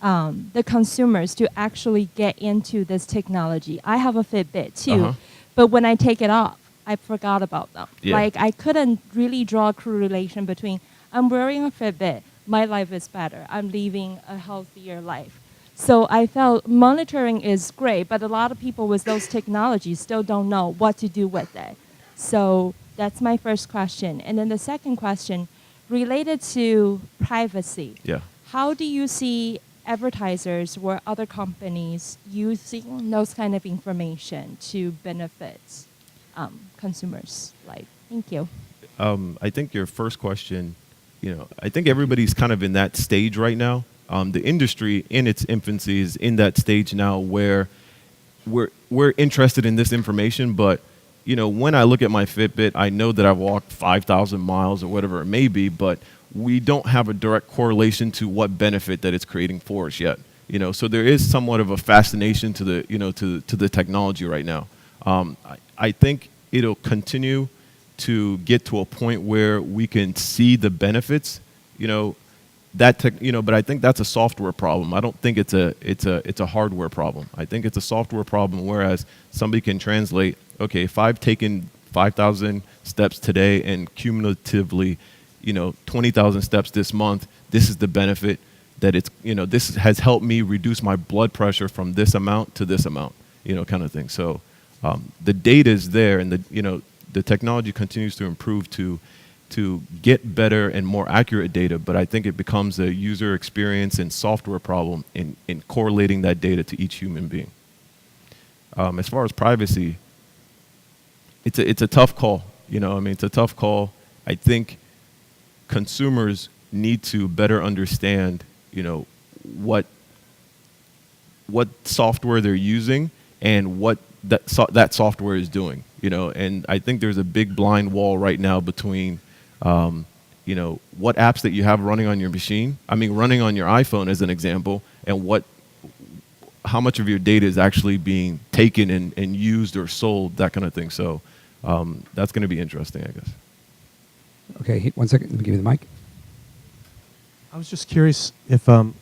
the consumers to actually get into this technology? I have a Fitbit too, but when I take it off, I forgot about them. Yeah. Like, I couldn't really draw a correlation between, I'm wearing a Fitbit, my life is better, I'm living a healthier life. So I felt monitoring is great, but a lot of people with those technologies still don't know what to do with it. So that's my first question. And then the second question, related to privacy. Yeah. How do you see advertisers or other companies using those kind of information to benefit consumers' life? Thank you. I think your first question, I think everybody's kind of in that stage right now. The industry in its infancy is in that stage now where we're interested in this information, but when I look at my Fitbit, I know that I've walked 5,000 miles or whatever it may be, but we don't have a direct correlation to what benefit that it's creating for us yet. So there is somewhat of a fascination to the to the technology right now. I think it'll continue to get to a point where we can see the benefits. But I think that's a software problem. I don't think it's a hardware problem. I think it's a software problem. Whereas somebody can translate, okay, if I've taken 5,000 steps today and cumulatively, 20,000 steps this month, this is the benefit that this has helped me reduce my blood pressure from this amount to this amount, kind of thing. So the data is there, and the technology continues to improve to get better and more accurate data, but I think it becomes a user experience and software problem in correlating that data to each human being. As far as privacy, it's a tough call. You know, I mean, it's a tough call. I think consumers need to better understand, you know, what software they're using and what that software is doing. You know, and I think there's a big blind wall right now between, you know, what apps that you have running on your machine. I mean, running on your iPhone as an example, and how much of your data is actually being taken and used or sold, that kind of thing. So that's going to be interesting, I guess. Okay, 1 second. Let me give you the mic. I was just curious if I don't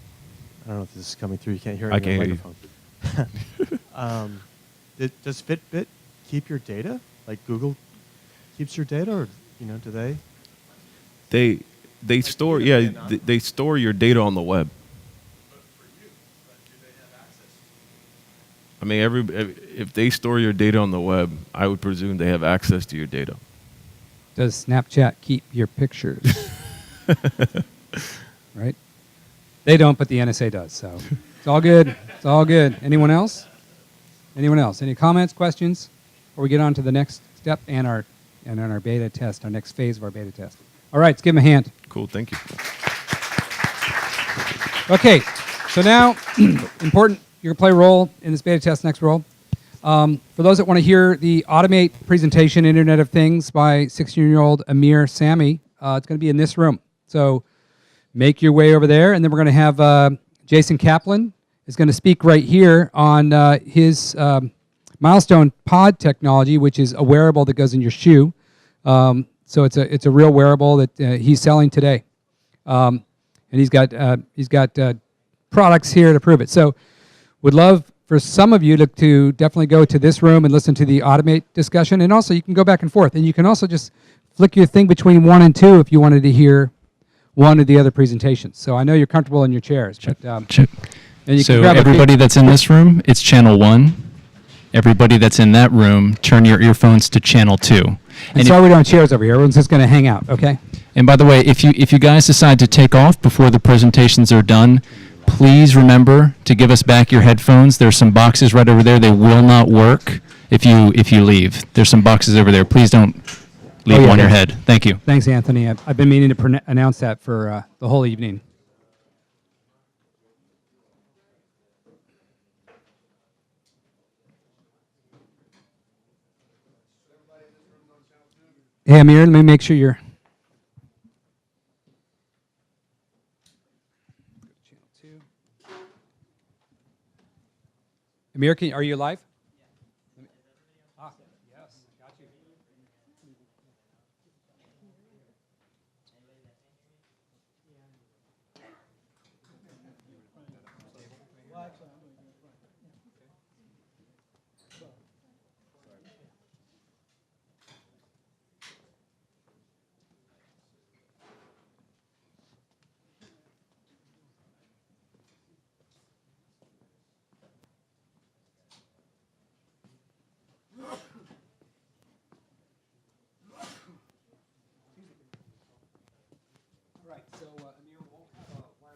know if this is coming through. You can't hear it. I on your can't hear you. microphone. Does Fitbit keep your data? Like Google keeps your data, or you know, do they? They store they store your data on the web. I mean, if they store your data on the web, I would presume they have access to your data. Does Snapchat keep your pictures? Right? They don't, but the NSA does. So it's all good. It's all good. Anyone else? Anyone else? Any comments, questions? Before we get on to the next step and our beta test, our next phase of our beta test. All right, let's give them a hand. Cool, thank you. Okay, so now, important, you're going to play a role in this beta test, next role. For those that want to hear the Ottomate presentation, Internet of Things, by 16-year-old Ameer Sami, it's going to be in this room. So make your way over there, and then we're going to have Jason Kaplan is going to speak right here on his Milestone pod technology, which is a wearable that goes in your shoe. So it's a real wearable that he's selling today, and he's got products here to prove it. So, would love for some of you to definitely go to this room and listen to the Ottomate discussion, and also you can go back and forth, and you can also just flick your thing between 1 and 2 if you wanted to hear one of the other presentations. So I know you're comfortable in your chairs, but and you so can grab everybody that's in this room, it's channel 1. Everybody that's in that room, turn your earphones to channel 2. And sorry we don't have chairs over here. Everyone's just going to hang out, okay? And by the way, if you guys decide to take off before the presentations are done, please remember to give us back your headphones. There's some boxes right over there. They will not work if you leave. There's some boxes over there. Please don't leave on your head. Thank you. Thanks, Anthony. I've been meaning to announce that for the whole evening. Hey, Ameer, let me make sure you're... Ameer, are you live? Ah, yes, got you.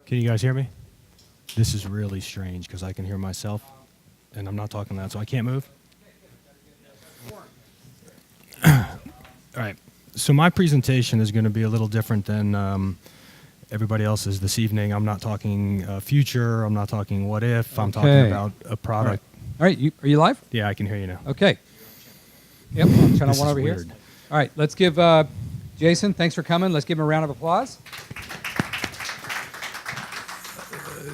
Can you guys hear me? This is really strange because I can hear myself, and I'm not talking loud, so I can't move. All right. So my presentation is going to be a little different than everybody else's this evening. I'm not talking future. I'm not talking what if. I'm talking about a product. All right. Are you live? Yeah, I can hear you now. Okay. Yep. Channel 1 over here. All right. Let's give Jason, thanks for coming. Let's give him a round of applause.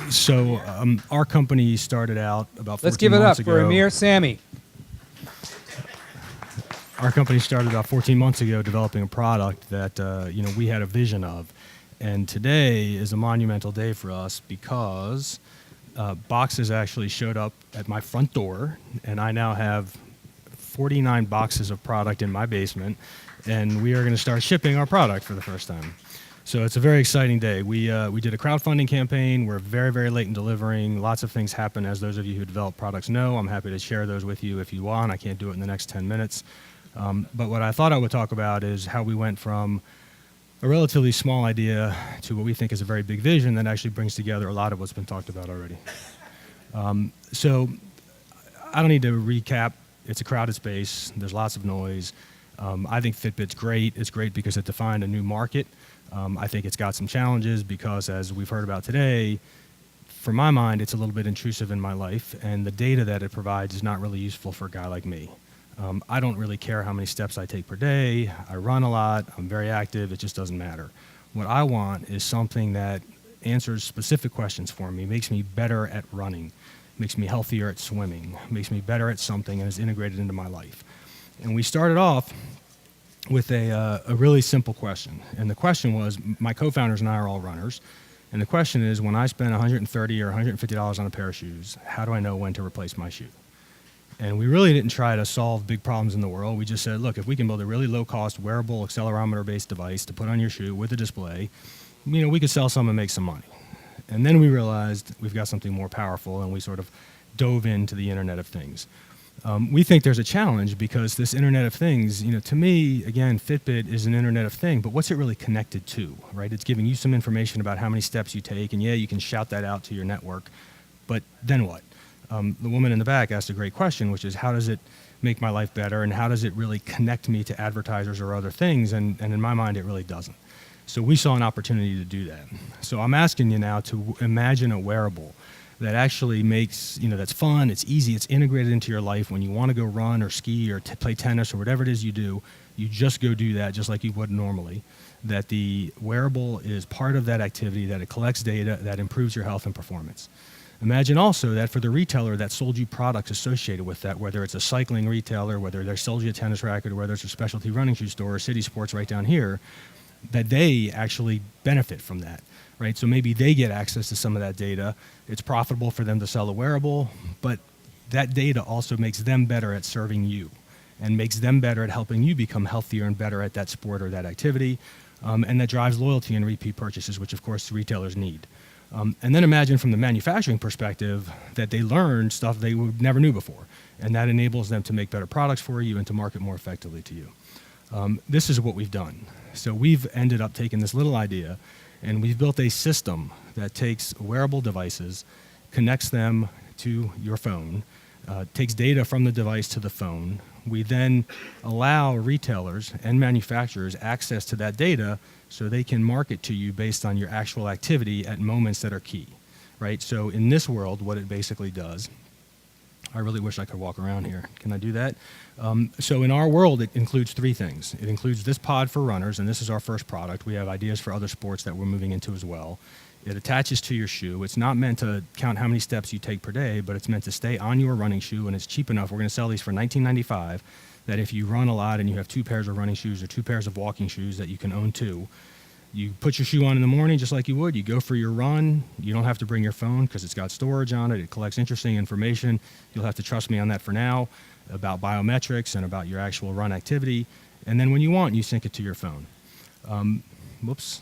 So our company started out about 14 months ago. Let's give it up for Ameer Sami. Our company started about 14 months ago developing a product that we had a vision of. And today is a monumental day for us because boxes actually showed up at my front door, and I now have 49 boxes of product in my basement, and we are going to start shipping our product for the first time. So it's a very exciting day. We did a crowdfunding campaign. We're very, very late in delivering. Lots of things happen, as those of you who develop products know. I'm happy to share those with you if you want. I can't do it in the next 10 minutes. But what I thought I would talk about is how we went from a relatively small idea to what we think is a very big vision that actually brings together a lot of what's been talked about already. So I don't need to recap. It's a crowded space. There's lots of noise. I think Fitbit's great. It's great because it defined a new market. I think it's got some challenges because, as we've heard about today, for my mind, it's a little bit intrusive in my life, and the data that it provides is not really useful for a guy like me. I don't really care how many steps I take per day. I run a lot. I'm very active. It just doesn't matter. What I want is something that answers specific questions for me, makes me better at running, makes me healthier at swimming, makes me better at something, and is integrated into my life. And we started off with a really simple question. And the question was, my co-founders and I are all runners. And the question is, when I spend $130 or $150 on a pair of shoes, how do I know when to replace my shoe? And we really didn't try to solve big problems in the world. We just said, look, if we can build a really low-cost wearable accelerometer-based device to put on your shoe with a display, we could sell some and make some money. And then we realized we've got something more powerful, and we sort of dove into the Internet of Things. We think there's a challenge because this Internet of Things, to me, again, Fitbit is an Internet of Things, but what's it really connected to, right? It's giving you some information about how many steps you take, and yeah, you can shout that out to your network, but then what? The woman in the back asked a great question, which is, how does it make my life better, and how does it really connect me to advertisers or other things? And in my mind, it really doesn't. So we saw an opportunity to do that. So I'm asking you now to imagine a wearable that actually makes, that's fun, it's easy, it's integrated into your life. When you want to go run or ski or play tennis or whatever it is you do, you just go do that just like you would normally. That the wearable is part of that activity, that it collects data, that improves your health and performance. Imagine also that for the retailer that sold you products associated with that, whether it's a cycling retailer, whether they sold you a tennis racket, or whether it's a specialty running shoe store or City Sports right down here, that they actually benefit from that. Right? So maybe they get access to some of that data. It's profitable for them to sell a wearable, but that data also makes them better at serving you and makes them better at helping you become healthier and better at that sport or that activity. And that drives loyalty and repeat purchases, which of course retailers need. And then imagine from the manufacturing perspective that they learned stuff they never knew before, and that enables them to make better products for you and to market more effectively to you. This is what we've done. So we've ended up taking this little idea, and we've built a system that takes wearable devices, connects them to your phone, takes data from the device to the phone. We then allow retailers and manufacturers access to that data so they can market to you based on your actual activity at moments that are key, right? So in this world, what it basically does, I really wish I could walk around here. Can I do that? So in our world, it includes three things. It includes this pod for runners, and this is our first product. We have ideas for other sports that we're moving into as well. It attaches to your shoe. It's not meant to count how many steps you take per day, but it's meant to stay on your running shoe, and it's cheap enough. We're going to sell these for $19.95, that if you run a lot and you have 2 pairs of running shoes or 2 pairs of walking shoes, that you can own 2. You put your shoe on in the morning just like you would. You go for your run. You don't have to bring your phone because it's got storage on it. It collects interesting information. You'll have to trust me on that for now, about biometrics and about your actual run activity. And then when you want, you sync it to your phone. Whoops.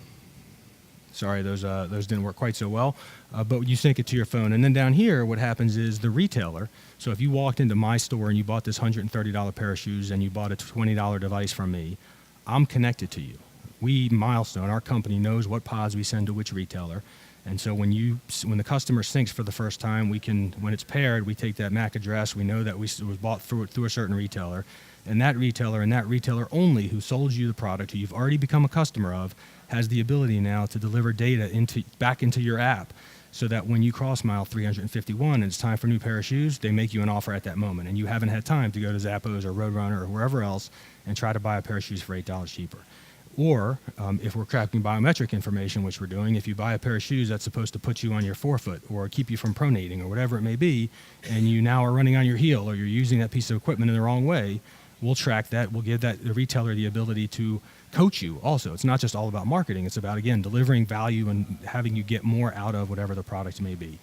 Sorry, those didn't work quite so well. But you sync it to your phone. And then down here, what happens is the retailer, so if you walked into my store and you bought this $130 pair of shoes and you bought a $20 device from me, I'm connected to you. We, Milestone, our company, knows what pods we send to which retailer. And so when the customer syncs for the first time, when it's paired, we take that MAC address. We know that it was bought through a certain retailer. And that retailer only who sold you the product, who you've already become a customer of, has the ability now to deliver data back into your app so that when you cross mile 351 and it's time for a new pair of shoes, they make you an offer at that moment. And you haven't had time to go to Zappos or Roadrunner or wherever else and try to buy a pair of shoes for $8 cheaper. Or if we're tracking biometric information, which we're doing, if you buy a pair of shoes that's supposed to put you on your forefoot or keep you from pronating or whatever it may be, and you now are running on your heel or you're using that piece of equipment in the wrong way, we'll track that. We'll give the retailer the ability to coach you also. It's not just all about marketing. It's about, again, delivering value and having you get more out of whatever the product may be.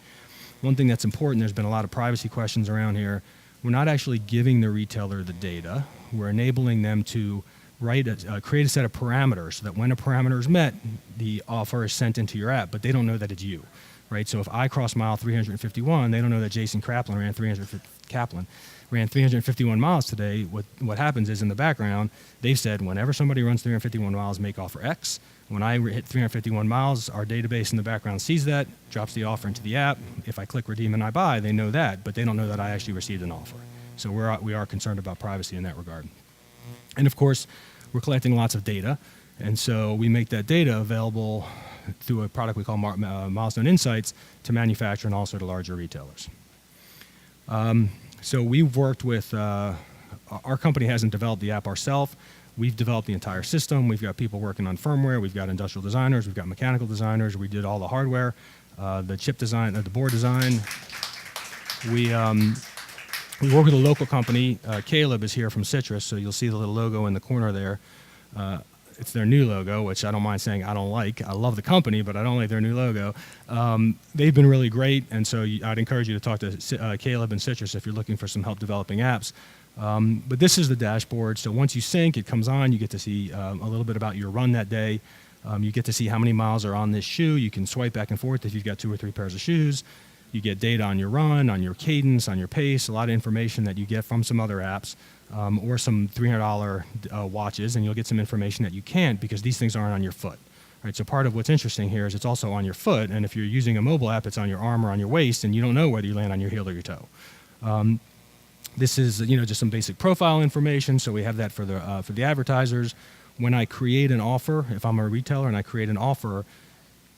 One thing that's important, there's been a lot of privacy questions around here. We're not actually giving the retailer the data. We're enabling them to create a set of parameters so that when a parameter is met, the offer is sent into your app, but they don't know that it's you. right? So if I cross mile 351, they don't know that Jason Kaplan ran 351 miles today. What happens is in the background, they've said whenever somebody runs 351 miles, make offer X. When I hit 351 miles, our database in the background sees that, drops the offer into the app. If I click redeem and I buy, they know that, but they don't know that I actually received an offer. So we are concerned about privacy in that regard. And of course, we're collecting lots of data. And so we make that data available through a product we call Milestone Insights to manufacturer and also to larger retailers. So we've worked with, our company hasn't developed the app ourselves. We've developed the entire system. We've got people working on firmware. We've got industrial designers. We've got mechanical designers. We did all the hardware, the chip design, the board design. We work with a local company. Caleb is here from Citrus, so you'll see the little logo in the corner there. It's their new logo, which I don't mind saying I don't like. I love the company, but I don't like their new logo. They've been really great, and so I'd encourage you to talk to Caleb and Citrus if you're looking for some help developing apps. But this is the dashboard. So once you sync, it comes on. You get to see a little bit about your run that day. You get to see how many miles are on this shoe. You can swipe back and forth if you've got 2 or 3 pairs of shoes. You get data on your run, on your cadence, on your pace, a lot of information that you get from some other apps. Or some $300 watches, and you'll get some information that you can't because these things aren't on your foot. Right? So part of what's interesting here is it's also on your foot, and if you're using a mobile app, it's on your arm or on your waist, and you don't know whether you land on your heel or your toe. This is just some basic profile information, so we have that for the advertisers. When I create an offer, if I'm a retailer and I create an offer,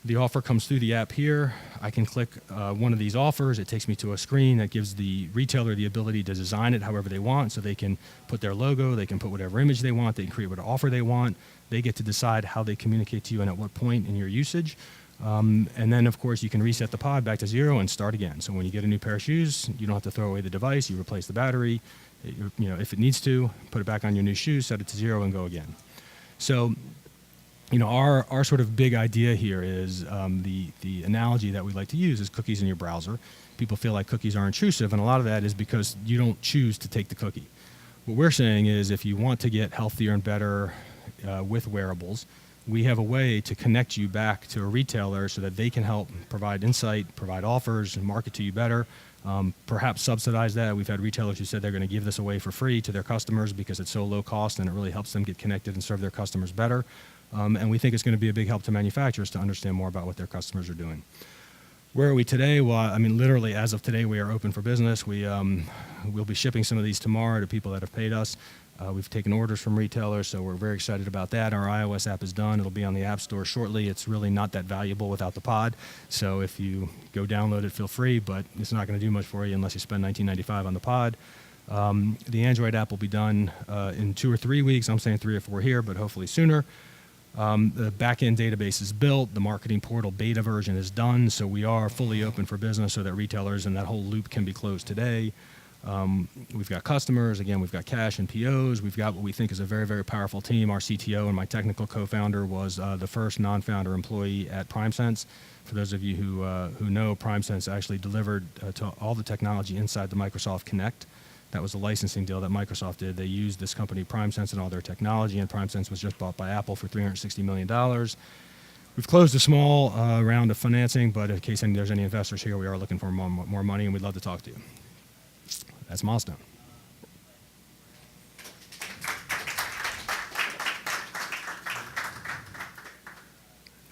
the offer comes through the app here. I can click one of these offers. It takes me to a screen that gives the retailer the ability to design it however they want. So they can put their logo, they can put whatever image they want, they can create whatever offer they want. They get to decide how they communicate to you and at what point in your usage. And then, of course, you can reset the pod back to 0 and start again. So when you get a new pair of shoes, you don't have to throw away the device. You replace the battery. If it needs to, put it back on your new shoes, set it to 0, and go again. So our sort of big idea here is the analogy that we like to use is cookies in your browser. People feel like cookies are intrusive, and a lot of that is because you don't choose to take the cookie. What we're saying is if you want to get healthier and better with wearables, we have a way to connect you back to a retailer so that they can help provide insight, provide offers, and market to you better. Perhaps subsidize that. We've had retailers who said they're going to give this away for free to their customers because it's so low cost and it really helps them get connected and serve their customers better. And we think it's going to be a big help to manufacturers to understand more about what their customers are doing. Where are we today? Well, I mean, literally, as of today, we are open for business. We'll be shipping some of these tomorrow to people that have paid us. We've taken orders from retailers, so we're very excited about that. Our iOS app is done. It'll be on the App Store shortly. It's really not that valuable without the pod. So if you go download it, feel free, but it's not going to do much for you unless you spend $19.95 on the pod. The Android app will be done in 2 or 3 weeks. I'm saying 3 or 4 here, but hopefully sooner. The back-end database is built. The marketing portal beta version is done. So we are fully open for business so that retailers and that whole loop can be closed today. We've got customers. Again, we've got cash and POs. We've got what we think is a very, very powerful team. Our CTO and my technical co-founder was the first non-founder employee at PrimeSense. For those of you who know, PrimeSense actually delivered to all the technology inside the Microsoft Kinect. That was a licensing deal that Microsoft did. They used this company, PrimeSense, and all their technology, and PrimeSense was just bought by Apple for $360 million. We've closed a small round of financing, but in case there's any investors here, we are looking for more money, and we'd love to talk to you. That's Milestone.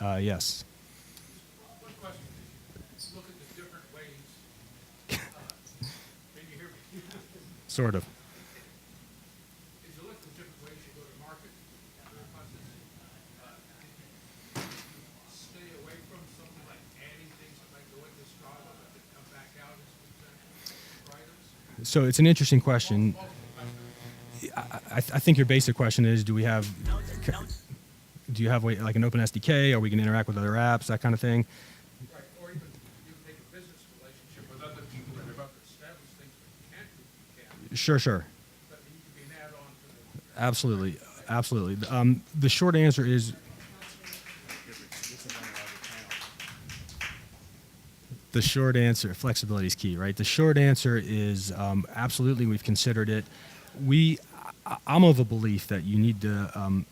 Yes. One question. Look at the different ways. Can you hear me? Sort of. As you look at the different ways you go to market, stay away from something like adding things that might go in this straw that come back out as items? So it's an interesting question. I think your basic question is, do you have like an open SDK? Are we going to interact with other apps, that kind of thing? Right, or even you can take a business relationship with other people that have established things that you can't do. You can. Sure. But you can be an add-on to the... Absolutely. The short answer is... The short answer, flexibility is key, right? The short answer is absolutely, we've considered it. I'm of a belief that you need to,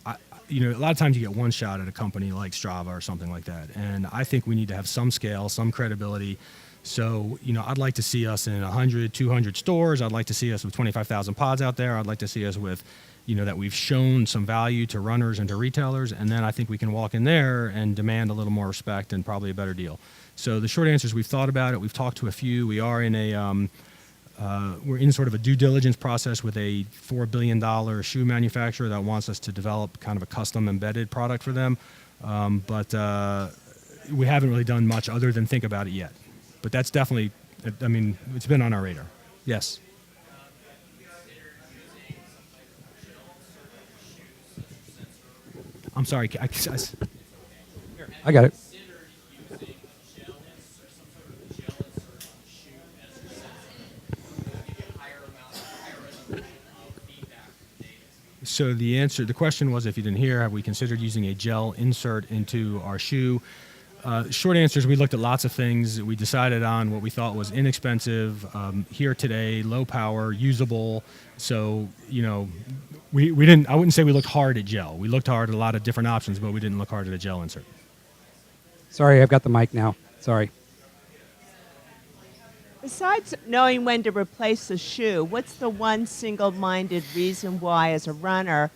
a lot of times you get one shot at a company like Strava or something like that. And I think we need to have some scale, some credibility. So, I'd like to see us in 100, 200 stores. I'd like to see us with 25,000 pods out there. I'd like to see us with, that we've shown some value to runners and to retailers. And then I think we can walk in there and demand a little more respect and probably a better deal. So the short answer is we've thought about it. We've talked to a few. We are in we're in sort of a due diligence process with a $4 billion shoe manufacturer that wants us to develop kind of a custom embedded product for them. But we haven't really done much other than think about it yet. But that's definitely, it's been on our radar. Yes. I'm sorry. I got it. So the question was, if you didn't hear, have we considered using a gel insert into our shoe? Short answer is we looked at lots of things. We decided on what we thought was inexpensive, here today, low power, usable. So, we didn't, I wouldn't say we looked hard at gel. We looked hard at a lot of different options, but we didn't look hard at a gel insert. Sorry, I've got the mic now. Sorry. Besides knowing when to replace the shoe, what's the one single-minded reason why, as a runner,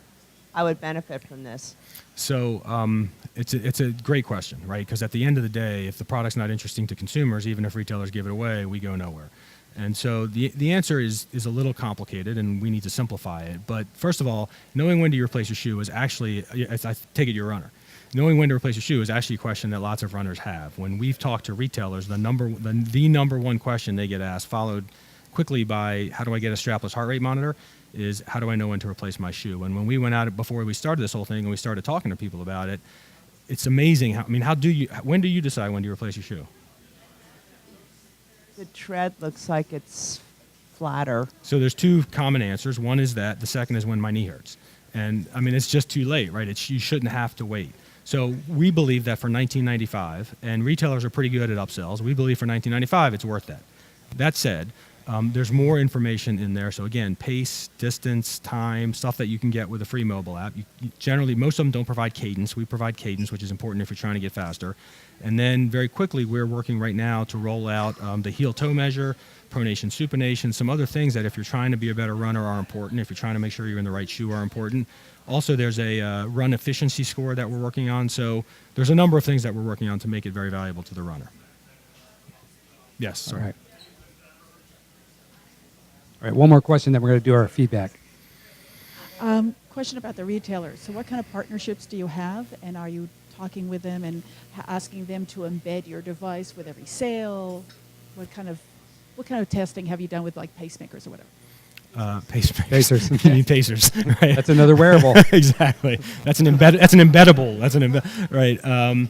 I would benefit from this? So it's a great question, right? Because at the end of the day, if the product's not interesting to consumers, even if retailers give it away, we go nowhere. And so the answer is a little complicated, and we need to simplify it. But first of all, knowing when to replace your shoe is actually, I take it you're a runner. Knowing when to replace your shoe is actually a question that lots of runners have. When we've talked to retailers, the number one question they get asked, followed quickly by how do I get a strapless heart rate monitor, is how do I know when to replace my shoe? And when we went out before we started this whole thing and we started talking to people about it, it's amazing when do you decide when to replace your shoe? The tread looks like it's flatter. So there's two common answers. One is that. The second is when my knee hurts. And it's just too late, right? You shouldn't have to wait. So we believe that for $19.95, and retailers are pretty good at upsells, we believe for $19.95 it's worth that. That said, there's more information in there. So again, pace, distance, time, stuff that you can get with a free mobile app. Generally, most of them don't provide cadence. We provide cadence, which is important if you're trying to get faster. And then very quickly, we're working right now to roll out the heel-toe measure, pronation, supination, some other things that if you're trying to be a better runner are important. If you're trying to make sure you're in the right shoe are important. Also, there's a run efficiency score that we're working on. So there's a number of things that we're working on to make it very valuable to the runner. Yes, sorry. All right, one more question, then we're going to do our feedback. Question about the retailers. So what kind of partnerships do you have, and are you talking with them and asking them to embed your device with every sale? What kind of testing have you done with like pacemakers or whatever? Pacers. You mean Pacers, right? That's another wearable. Exactly. That's an embeddable. Right.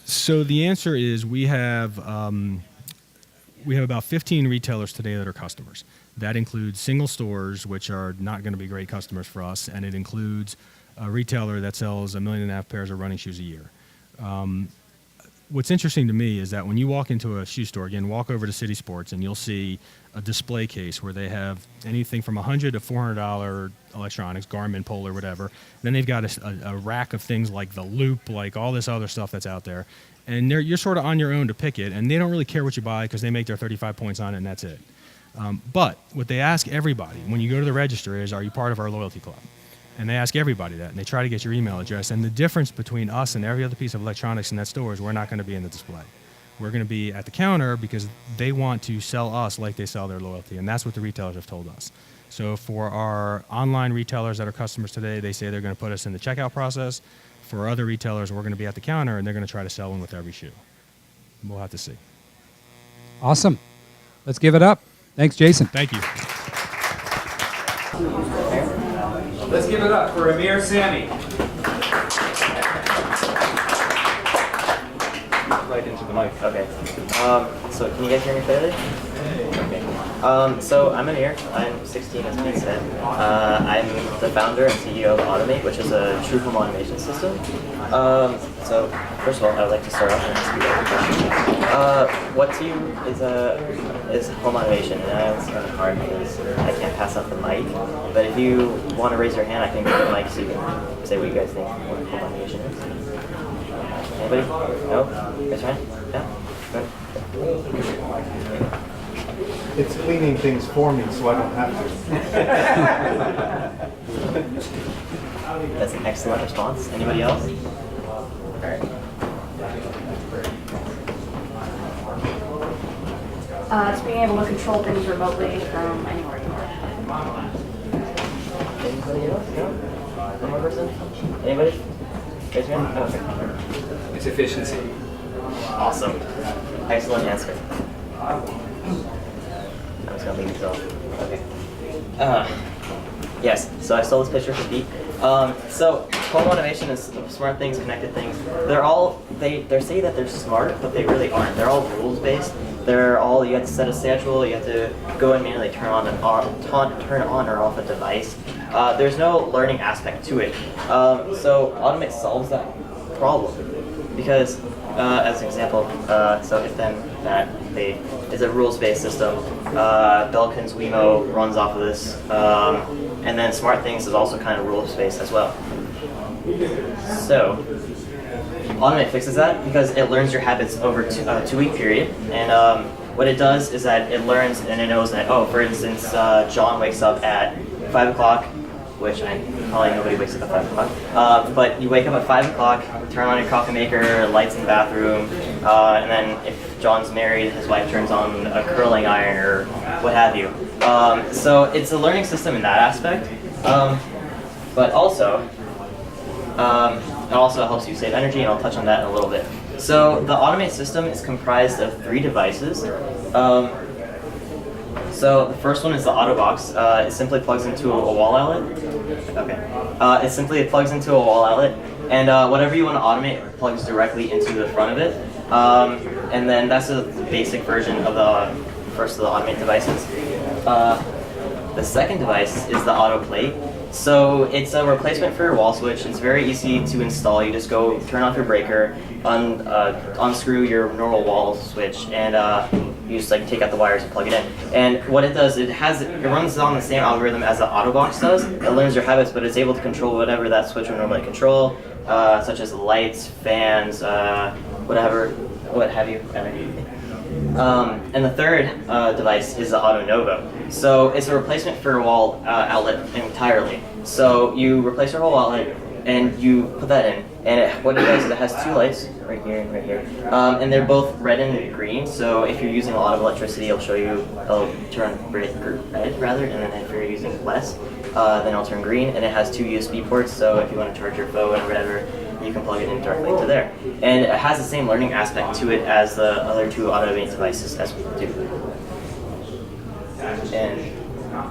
So the answer is we have about 15 retailers today that are customers. That includes single stores, which are not going to be great customers for us, and it includes a retailer that sells 1.5 million pairs of running shoes a year. What's interesting to me is that when you walk into a shoe store, again, walk over to City Sports and you'll see a display case where they have anything from $100 to $400 electronics, Garmin, Polar, whatever. Then they've got a rack of things like the Loop, like all this other stuff that's out there. And you're sort of on your own to pick it, and they don't really care what you buy because they make their 35 points on it and that's it. But what they ask everybody when you go to the register is, are you part of our loyalty club? And they ask everybody that, and they try to get your email address. And the difference between us and every other piece of electronics in that store is we're not going to be in the display. We're going to be at the counter because they want to sell us like they sell their loyalty, and that's what the retailers have told us. So for our online retailers that are customers today, they say they're going to put us in the checkout process. For other retailers, we're going to be at the counter, and they're going to try to sell one with every shoe. We'll have to see. Awesome. Let's give it up. Thanks, Jason. Thank you. Let's give it up for Ameer Sami. Right into the mic. Okay. So can you guys hear me clearly? Okay. So I'm Ameer. I'm 16, as Pete said. I'm the founder and CEO of Ottomate, which is a true home automation system. So first of all, I would like to start off and ask you guys a question. What to you is home automation? And I know it's kind of hard because I can't pass out the mic. But if you want to raise your hand, I can give you the mic so you can say what you guys think what home automation is. Anybody? No? Raise your hand? Yeah? Good. It's cleaning things for me, so I don't have to. That's an excellent response. Anybody else? All right. It's being able to control things remotely from anywhere you are. Anybody else? No? One more person? Anybody? Raise your hand? Okay. It's efficiency. Awesome. Excellent answer. I'm just gonna leave these off. Okay. Yes, so I stole this picture from Pete. So home automation is smart things, connected things. They say that they're smart, but they really aren't. They're all rules based. They're all, you have to set a schedule, you have to go and manually turn on or off a device. There's no learning aspect to it. So Automate solves that problem because, as an example, so if then that is a rules-based system. Belkin's Wemo runs off of this, and then Smart Things is also kind of rules-based as well. So Automate fixes that because it learns your habits over a 2-week period, and what it does is that it learns and it knows that, oh, for instance, John wakes up at 5 o'clock, which probably nobody wakes up at 5 o'clock, but you wake up at 5 o'clock, turn on your coffee maker, lights in the bathroom, and then if John's married, his wife turns on a curling iron or what have you. So it's a learning system in that aspect, but also, it also helps you save energy, and I'll touch on that in a little bit. So the Automate system is comprised of 3 devices. So the first one is the Auto Box. It simply plugs into a wall outlet. Okay. It simply plugs into a wall outlet, and whatever you want to automate plugs directly into the front of it. And then that's the basic version of the first of the Automate devices. The second device is the Auto Plate. So it's a replacement for your wall switch. It's very easy to install. You just go turn off your breaker, unscrew your normal wall switch, and you just like take out the wires and plug it in. And what it does, it runs on the same algorithm as the Auto Box does. It learns your habits, but it's able to control whatever that switch would normally control, such as lights, fans, whatever, what have you. And the third device is the Auto Novo. So it's a replacement for a wall outlet entirely. So you replace your whole outlet and you put that in. And what it does is it has 2 lights, right here and right here. And they're both red and green. So if you're using a lot of electricity, it'll turn red rather. And then if you're using less, then it'll turn green. And it has 2 USB ports. So if you want to charge your phone or whatever, you can plug it in directly to there. And it has the same learning aspect to it as the other 2 Automate devices as we do. And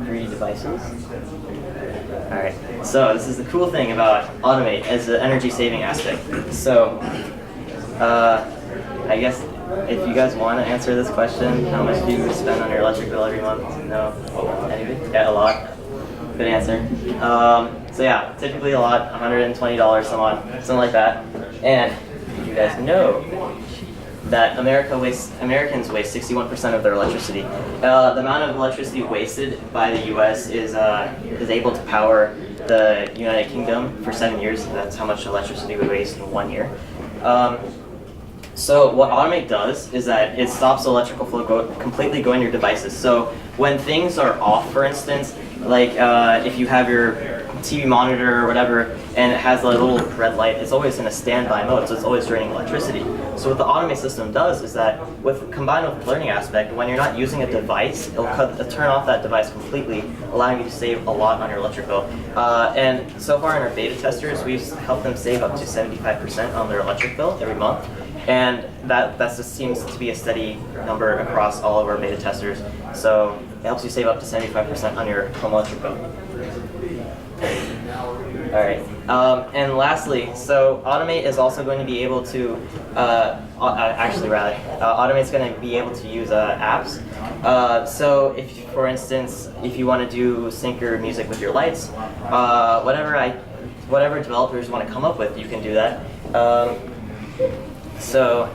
3 devices. Alright, so this is the cool thing about Automate as the energy saving aspect. So, I guess if you guys want to answer this question, how much do you spend on your electric bill every month? No? Anybody? Yeah, a lot. Good answer. So yeah, typically a lot, $120 some odd, something like that. And you guys know that Americans waste 61% of their electricity. The amount of electricity wasted by the U.S. is able to power the United Kingdom for 7 years. That's how much electricity we waste in 1 year. So what Automate does is that it stops the electrical flow completely going to your devices. So when things are off, for instance, like if you have your TV monitor or whatever, and it has a little red light, it's always in a standby mode, so it's always draining electricity. So what the Automate system does is that, combined with the learning aspect, when you're not using a device, it'll turn off that device completely, allowing you to save a lot on your electric bill. And so far in our beta testers, we've helped them save up to 75% on their electric bill every month. And that just seems to be a steady number across all of our beta testers. So it helps you save up to 75% on your home electric bill. All right. And lastly, so Automate is also going to be able to, Automate's going to be able to use apps. So if, for instance, if you want to do sync your music with your lights, whatever developers want to come up with, you can do that. So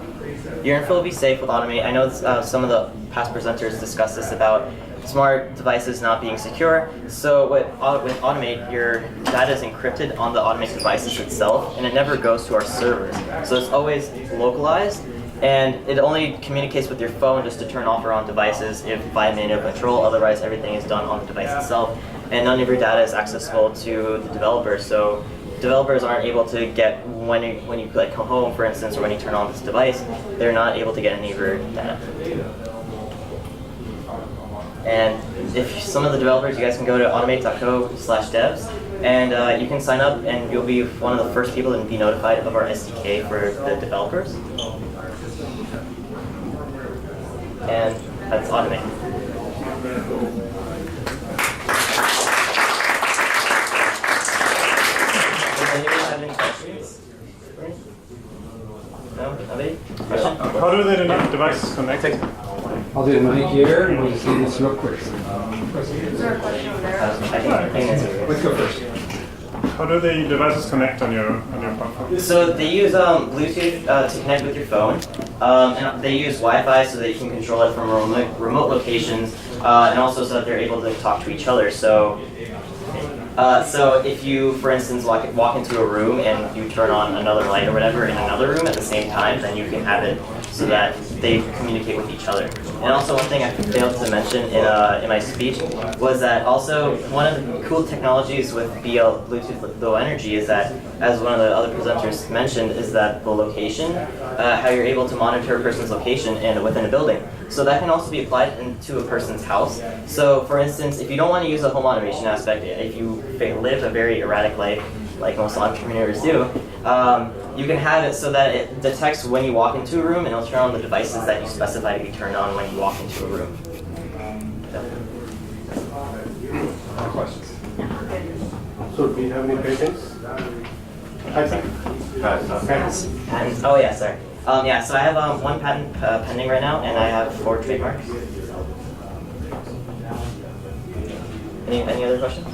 your info will be safe with Automate. I know some of the past presenters discussed this about smart devices not being secure. So with Automate, your data is encrypted on the Automate devices itself, and it never goes to our servers. So it's always localized, and it only communicates with your phone just to turn off or on devices if by manual control. Otherwise, everything is done on the device itself, and none of your data is accessible to the developer. So developers aren't able to get, when you like come home, for instance, or when you turn on this device, they're not able to get any of your data. And if some of the developers, you guys can go to automate.co/devs, and you can sign up, and you'll be one of the first people to be notified of our SDK for the developers. And that's Automate. Does anybody have any questions? No? Nobody? Question? How do the devices connect? I'll do the mic here, and we'll just do this real quick. Is there a question over there? Let's go first. How do the devices connect on your platform? So they use Bluetooth to connect with your phone, and they use Wi-Fi so that you can control it from remote locations, and also so that they're able to talk to each other. So if you, for instance, walk into a room and you turn on another light or whatever in another room at the same time, then you can have it so that they communicate with each other. And also one thing I failed to mention in my speech was that also one of the cool technologies with Bluetooth Low Energy is that, as one of the other presenters mentioned, is that the location, how you're able to monitor a person's location within a building. So that can also be applied into a person's house. So for instance, if you don't want to use the home automation aspect, if you live a very erratic life, like most entrepreneurs do, you can have it so that it detects when you walk into a room, and it'll turn on the devices that you specify to be turned on when you walk into a room. Any questions? So do you have any patents? I think. Patents. Oh yeah, sorry. Yeah, so I have one patent pending right now, and I have 4 trademarks. Any other questions?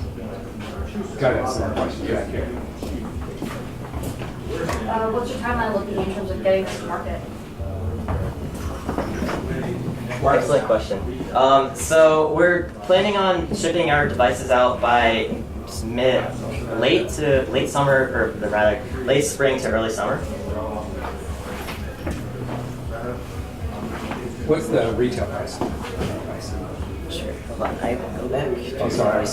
Got it. Some more questions back here. What's your timeline looking in terms of getting to market? Excellent question. So we're planning on shipping our devices out by late summer, or rather late spring to early summer. What's the retail price? Sure. Hold on, I will go back. Oh, sorry.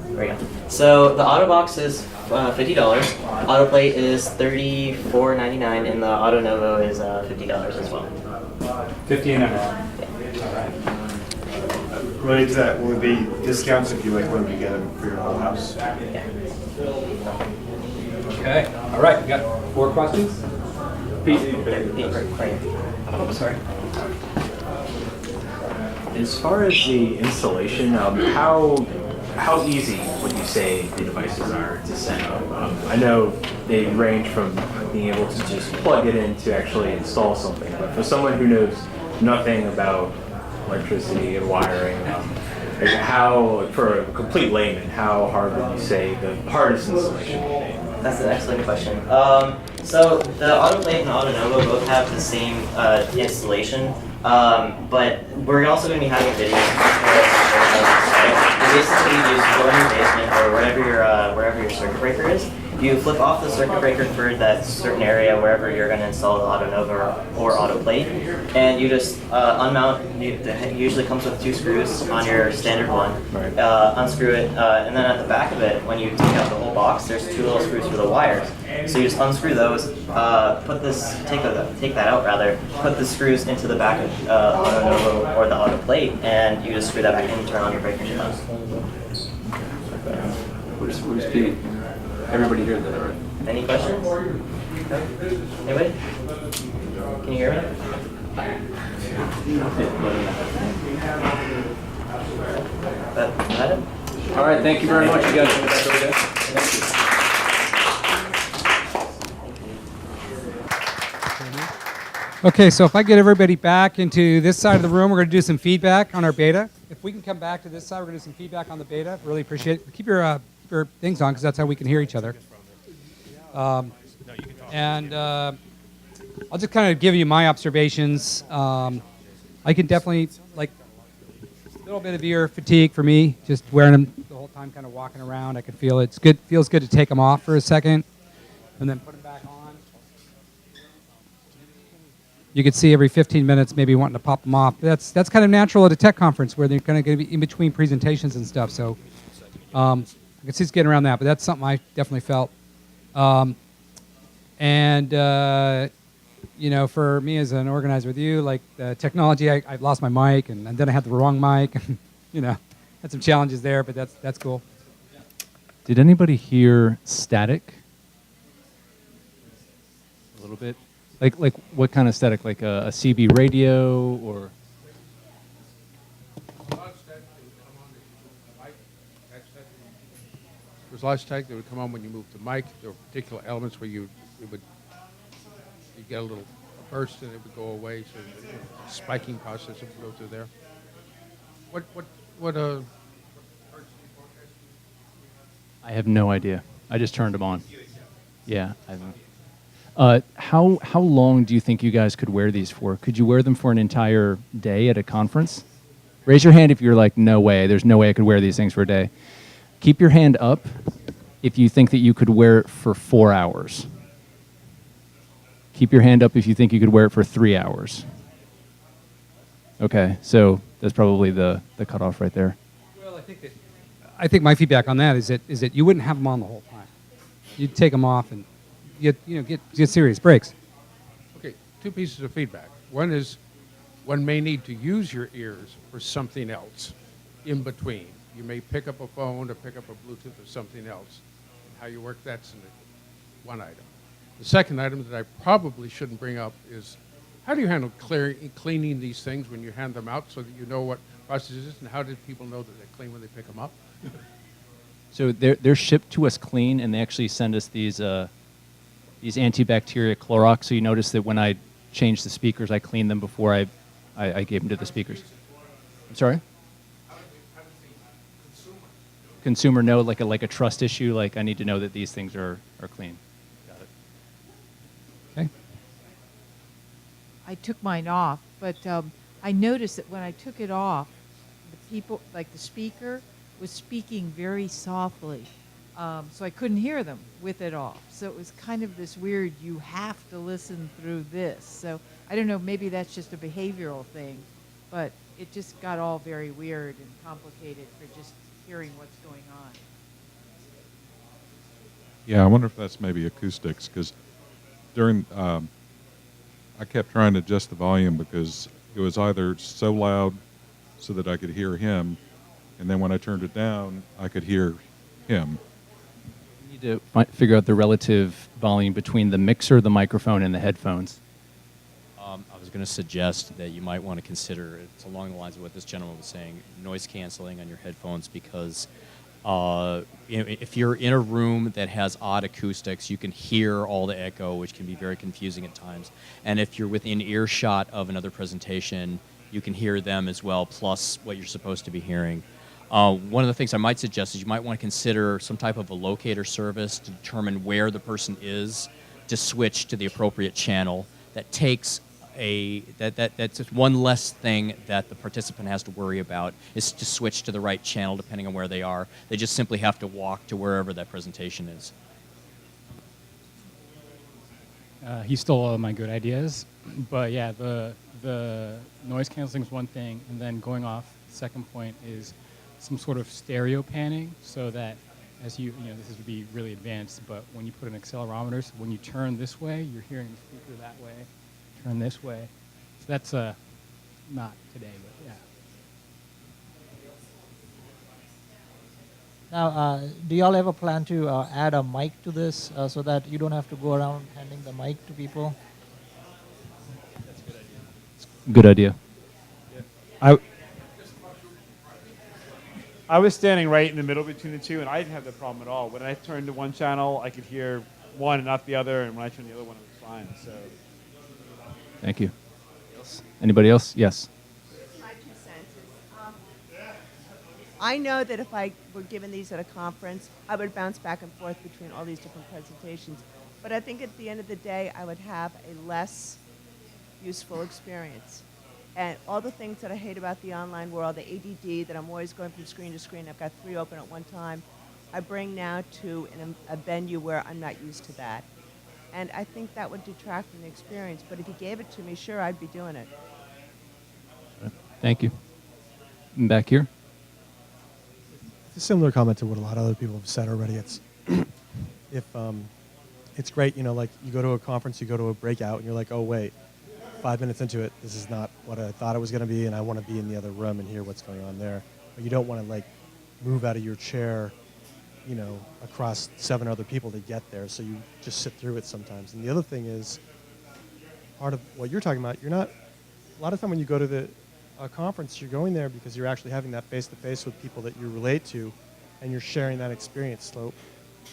There we go. So the Autobox is $50. Autoplate is $34.99, and the AutoNovo is $50 as well. 50 and under. Related to that, will there be discounts if you want to get them for your whole house? Yeah. Okay. All right. We got 4 questions. Oh, sorry. As far as the installation, how easy would you say the devices are to set up? I know they range from being able to just plug it in to actually install something, but for someone who knows nothing about electricity and wiring, for a complete layman, how hard would you say the hardest installation would be? That's an excellent question. So the Autoplate and AutoNovo both have the same installation, but we're also going to be having videos. Basically, you just go in your basement or wherever your circuit breaker is. You flip off the circuit breaker for that certain area wherever you're going to install the AutoNovo or Autoplate, and you just unmount. It usually comes with 2 screws on your standard one. Right. Unscrew it, and then at the back of it, when you take out the whole box, there's 2 little screws for the wires. So you just unscrew those, take that out rather, put the screws into the back of AutoNovo or the Autoplate, and you just screw that back in and turn on your breakers. Where's Pete? Everybody hear that, right? Any questions? No? Anybody? Can you hear me? That it? All right, thank you very much. You guys can go back over there. Thank you. Okay, so if I get everybody back into this side of the room, we're going to do some feedback on our beta. If we can come back to this side, we're going to do some feedback on the beta. Really appreciate it. Keep your things on because that's how we can hear each other. I'll just kind of give you my observations. I can definitely, like, a little bit of ear fatigue for me, just wearing them the whole time, kind of walking around. I can feel it. It's good. Feels good to take them off for a second and then put them back on. You could see every 15 minutes maybe wanting to pop them off. That's kind of natural at a tech conference where they're kind of going to be in between presentations and stuff. So I can see it's getting around that, but that's something I definitely felt. You know, for me as an organizer with you, like the technology, I lost my mic and then I had the wrong mic. You know, had some challenges there, but that's cool. Did anybody hear static? A little bit. Like what kind of static? Like a CB radio or? There's a lot of static that would come on when you move the mic. There were particular elements where you get a little burst and it would go away. So the spiking process would go through there. What I have no idea. I just turned them on. Yeah. How long do you think you guys could wear these for? Could you wear them for an entire day at a conference? Raise your hand if you're like, no way. There's no way I could wear these things for a day. Keep your hand up if you think that you could wear it for 4 hours. Keep your hand up if you think you could wear it for 3 hours. Okay, so that's probably the cutoff right there. Well, I think my feedback on that is that you wouldn't have them on the whole time. You'd take them off and get serious breaks. Okay, two pieces of feedback. One is one may need to use your ears for something else in between. You may pick up a phone or pick up a Bluetooth or something else. How you work that's one item. The second item that I probably shouldn't bring up is how do you handle cleaning these things when you hand them out so that you know what process it is, and how did people know that they're clean when they pick them up? So they're shipped to us clean, and they actually send us these antibacterial Clorox. So you notice that when I change the speakers, I clean them before I gave them to the speakers. I'm sorry? Consumer know, like a trust issue, like I need to know that these things are clean. Got it. Okay. I took mine off, but I noticed that when I took it off, the people, like the speaker, was speaking very softly. So I couldn't hear them with it off. So it was kind of this weird, you have to listen through this. So I don't know, maybe that's just a behavioral thing, but it just got all very weird and complicated for just hearing what's going on. Yeah, I wonder if that's maybe acoustics, because during, I kept trying to adjust the volume because it was either so loud so that I could hear him, and then when I turned it down, I could hear him. You need to figure out the relative volume between the mixer, the microphone, and the headphones. I was going to suggest that you might want to consider, it's along the lines of what this gentleman was saying, noise canceling on your headphones, because if you're in a room that has odd acoustics, you can hear all the echo, which can be very confusing at times. And if you're within earshot of another presentation, you can hear them as well, plus what you're supposed to be hearing. One of the things I might suggest is you might want to consider some type of a locator service to determine where the person is to switch to the appropriate channel. That takes that's just one less thing that the participant has to worry about, is to switch to the right channel depending on where they are. They just simply have to walk to wherever that presentation is. He stole all of my good ideas, but yeah, the noise canceling is one thing, and then going off, the second point is some sort of stereo panning, so that as you know, this would be really advanced, but when you put an accelerometer, so when you turn this way, you're hearing the speaker that way. Turn this way. So that's not today, but yeah. Now, do y'all ever plan to add a mic to this so that you don't have to go around handing the mic to people? Good idea. I was standing right in the middle between the two, and I didn't have that problem at all. When I turned to one channel, I could hear one and not the other, and when I turned to the other one, it was fine. So. Thank you. Anybody else? Yes. My 2 cents is, I know that if I were given these at a conference, I would bounce back and forth between all these different presentations. But I think at the end of the day, I would have a less useful experience. And all the things that I hate about the online world, the ADD, that I'm always going from screen to screen, I've got 3 open at one time, I bring now to a venue where I'm not used to that. And I think that would detract from the experience. But if you gave it to me, sure, I'd be doing it. Thank you. And back here. It's a similar comment to what a lot of other people have said already. It's if it's great, like you go to a conference, you go to a breakout, and you're like, oh wait, 5 minutes into it, this is not what I thought it was going to be, and I want to be in the other room and hear what's going on there. But you don't want to move out of your chair, across 7 other people to get there. So you just sit through it sometimes. And the other thing is, part of what you're talking about, a lot of time when you go to a conference, you're going there because you're actually having that face-to-face with people that you relate to, and you're sharing that experience. So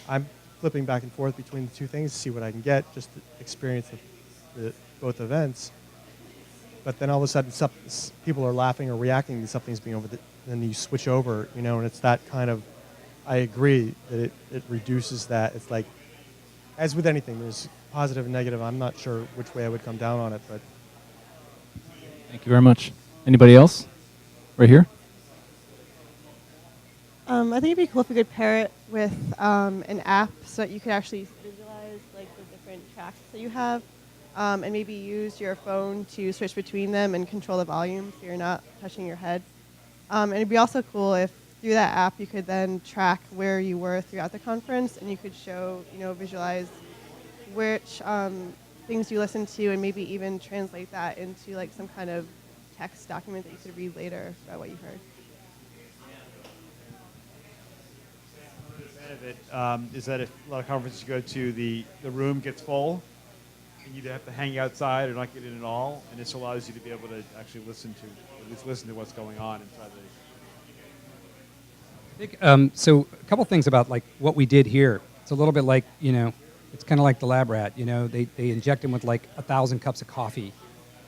I'm flipping back and forth between the two things to see what I can get, just to experience both events. But then all of a sudden, people are laughing or reacting to something's being over, then you switch over, and it's that kind of, I agree that it reduces that. It's like, as with anything, there's positive and negative. I'm not sure which way I would come down on it, but. Thank you very much. Anybody else? Right here. I think it'd be cool if we could pair it with an app so that you could actually visualize the different tracks that you have, and maybe use your phone to switch between them and control the volume so you're not touching your head. And it'd be also cool if through that app you could then track where you were throughout the conference, and you could show, visualize which things you listened to, and maybe even translate that into some kind of text document that you could read later about what you heard. The benefit is that if a lot of conferences you go to, the room gets full, and you have to hang outside or not get in at all, and this allows you to be able to actually listen to what's going on inside the. So a couple things about what we did here. It's a little bit like, it's kind of like the lab rat. They inject him with 1,000 cups of coffee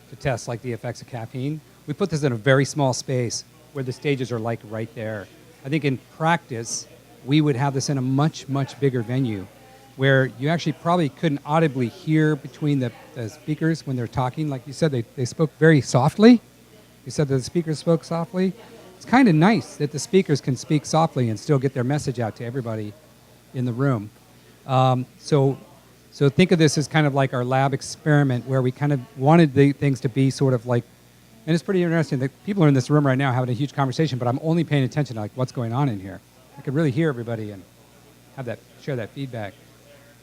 to test the effects of caffeine. We put this in a very small space where the stages are right there. I think in practice, we would have this in a much, much bigger venue where you actually probably couldn't audibly hear between the speakers when they're talking. Like you said, they spoke very softly. You said that the speakers spoke softly. It's kind of nice that the speakers can speak softly and still get their message out to everybody in the room. So think of this as kind of like our lab experiment where we kind of wanted the things to be sort of and it's pretty interesting that people are in this room right now having a huge conversation, but I'm only paying attention to what's going on in here. I could really hear everybody and share that feedback.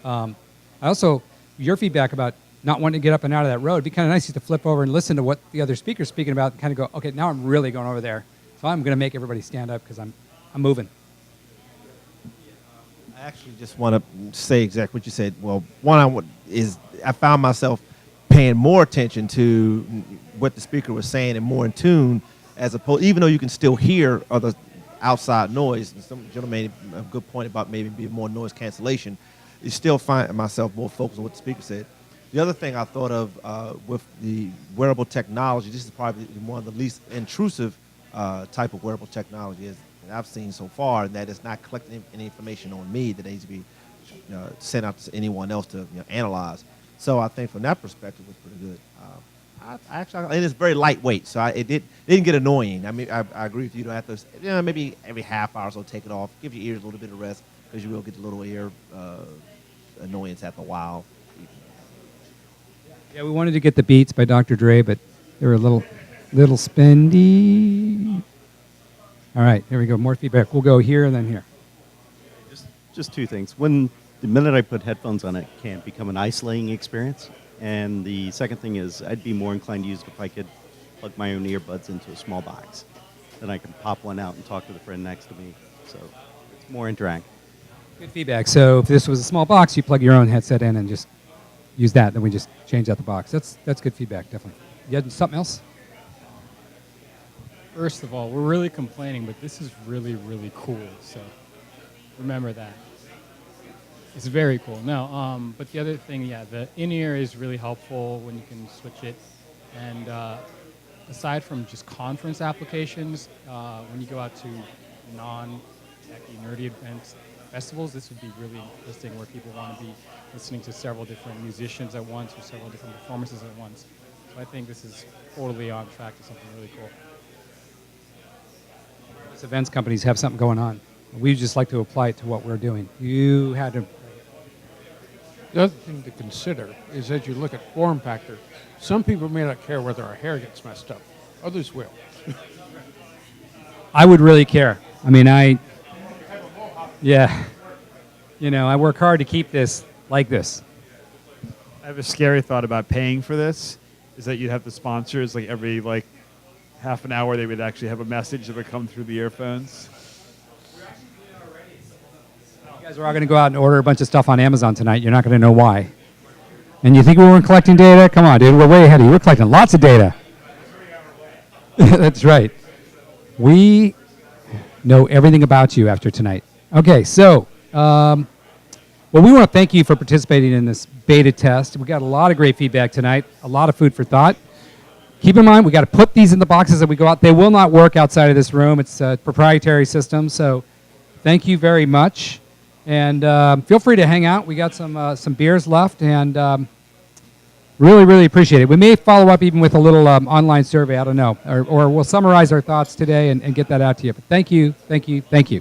Your feedback about not wanting to get up and out of that road, it'd be kind of nice just to flip over and listen to what the other speaker's speaking about and kind of go, okay, now I'm really going over there. So I'm going to make everybody stand up because I'm moving. I actually just want to say exactly what you said. Well, I found myself paying more attention to what the speaker was saying and more in tune, as opposed, even though you can still hear other outside noise. And some gentleman made a good point about maybe being more noise cancellation. You still find myself more focused on what the speaker said. The other thing I thought of with the wearable technology, this is probably one of the least intrusive type of wearable technology that I've seen so far, and that it's not collecting any information on me that needs to be sent out to anyone else to analyze. So I think from that perspective, it was pretty good. And it's very lightweight, so it didn't get annoying. I mean, I agree with you. You don't have to, maybe every half hour or so take it off. Give your ears a little bit of rest, because you will get a little ear annoyance after a while. Yeah, we wanted to get the Beats by Dr. Dre, but they were a little spendy. All right, here we go. More feedback. We'll go here and then here. Just two things. One, the minute I put headphones on, it can become an isolating experience. And the second thing is, I'd be more inclined to use it if I could plug my own earbuds into a small box. Then I can pop one out and talk to the friend next to me. So it's more interactive. Good feedback. So if this was a small box, you plug your own headset in and just use that. Then we just change out the box. That's good feedback, definitely. You had something else? First of all, we're really complaining, but this is really, really cool. So remember that. It's very cool. No, but the other thing, yeah, the in-ear is really helpful when you can switch it. And aside from just conference applications, when you go out to non-techy, nerdy events, festivals, this would be really interesting where people want to be listening to several different musicians at once or several different performances at once. So I think this is totally on track to something really cool. These events companies have something going on. We just like to apply it to what we're doing. You had to. The other thing to consider is as you look at form factor, some people may not care whether our hair gets messed up. Others will. I would really care. I mean, yeah. You know, I work hard to keep this like this. I have a scary thought about paying for this, is that you'd have the sponsors, like every half an hour they would actually have a message that would come through the earphones. You guys are all going to go out and order a bunch of stuff on Amazon tonight. You're not going to know why. And you think we weren't collecting data? Come on, dude. We're way ahead of you. We're collecting lots of data. That's right. We know everything about you after tonight. Okay, so, well, we want to thank you for participating in this beta test. We got a lot of great feedback tonight, a lot of food for thought. Keep in mind, we got to put these in the boxes that we go out. They will not work outside of this room. It's a proprietary system, so thank you very much. And feel free to hang out. We got some beers left, and really, really appreciate it. We may follow up even with a little online survey. I don't know. Or we'll summarize our thoughts today and get that out to you. But thank you, thank you, thank you.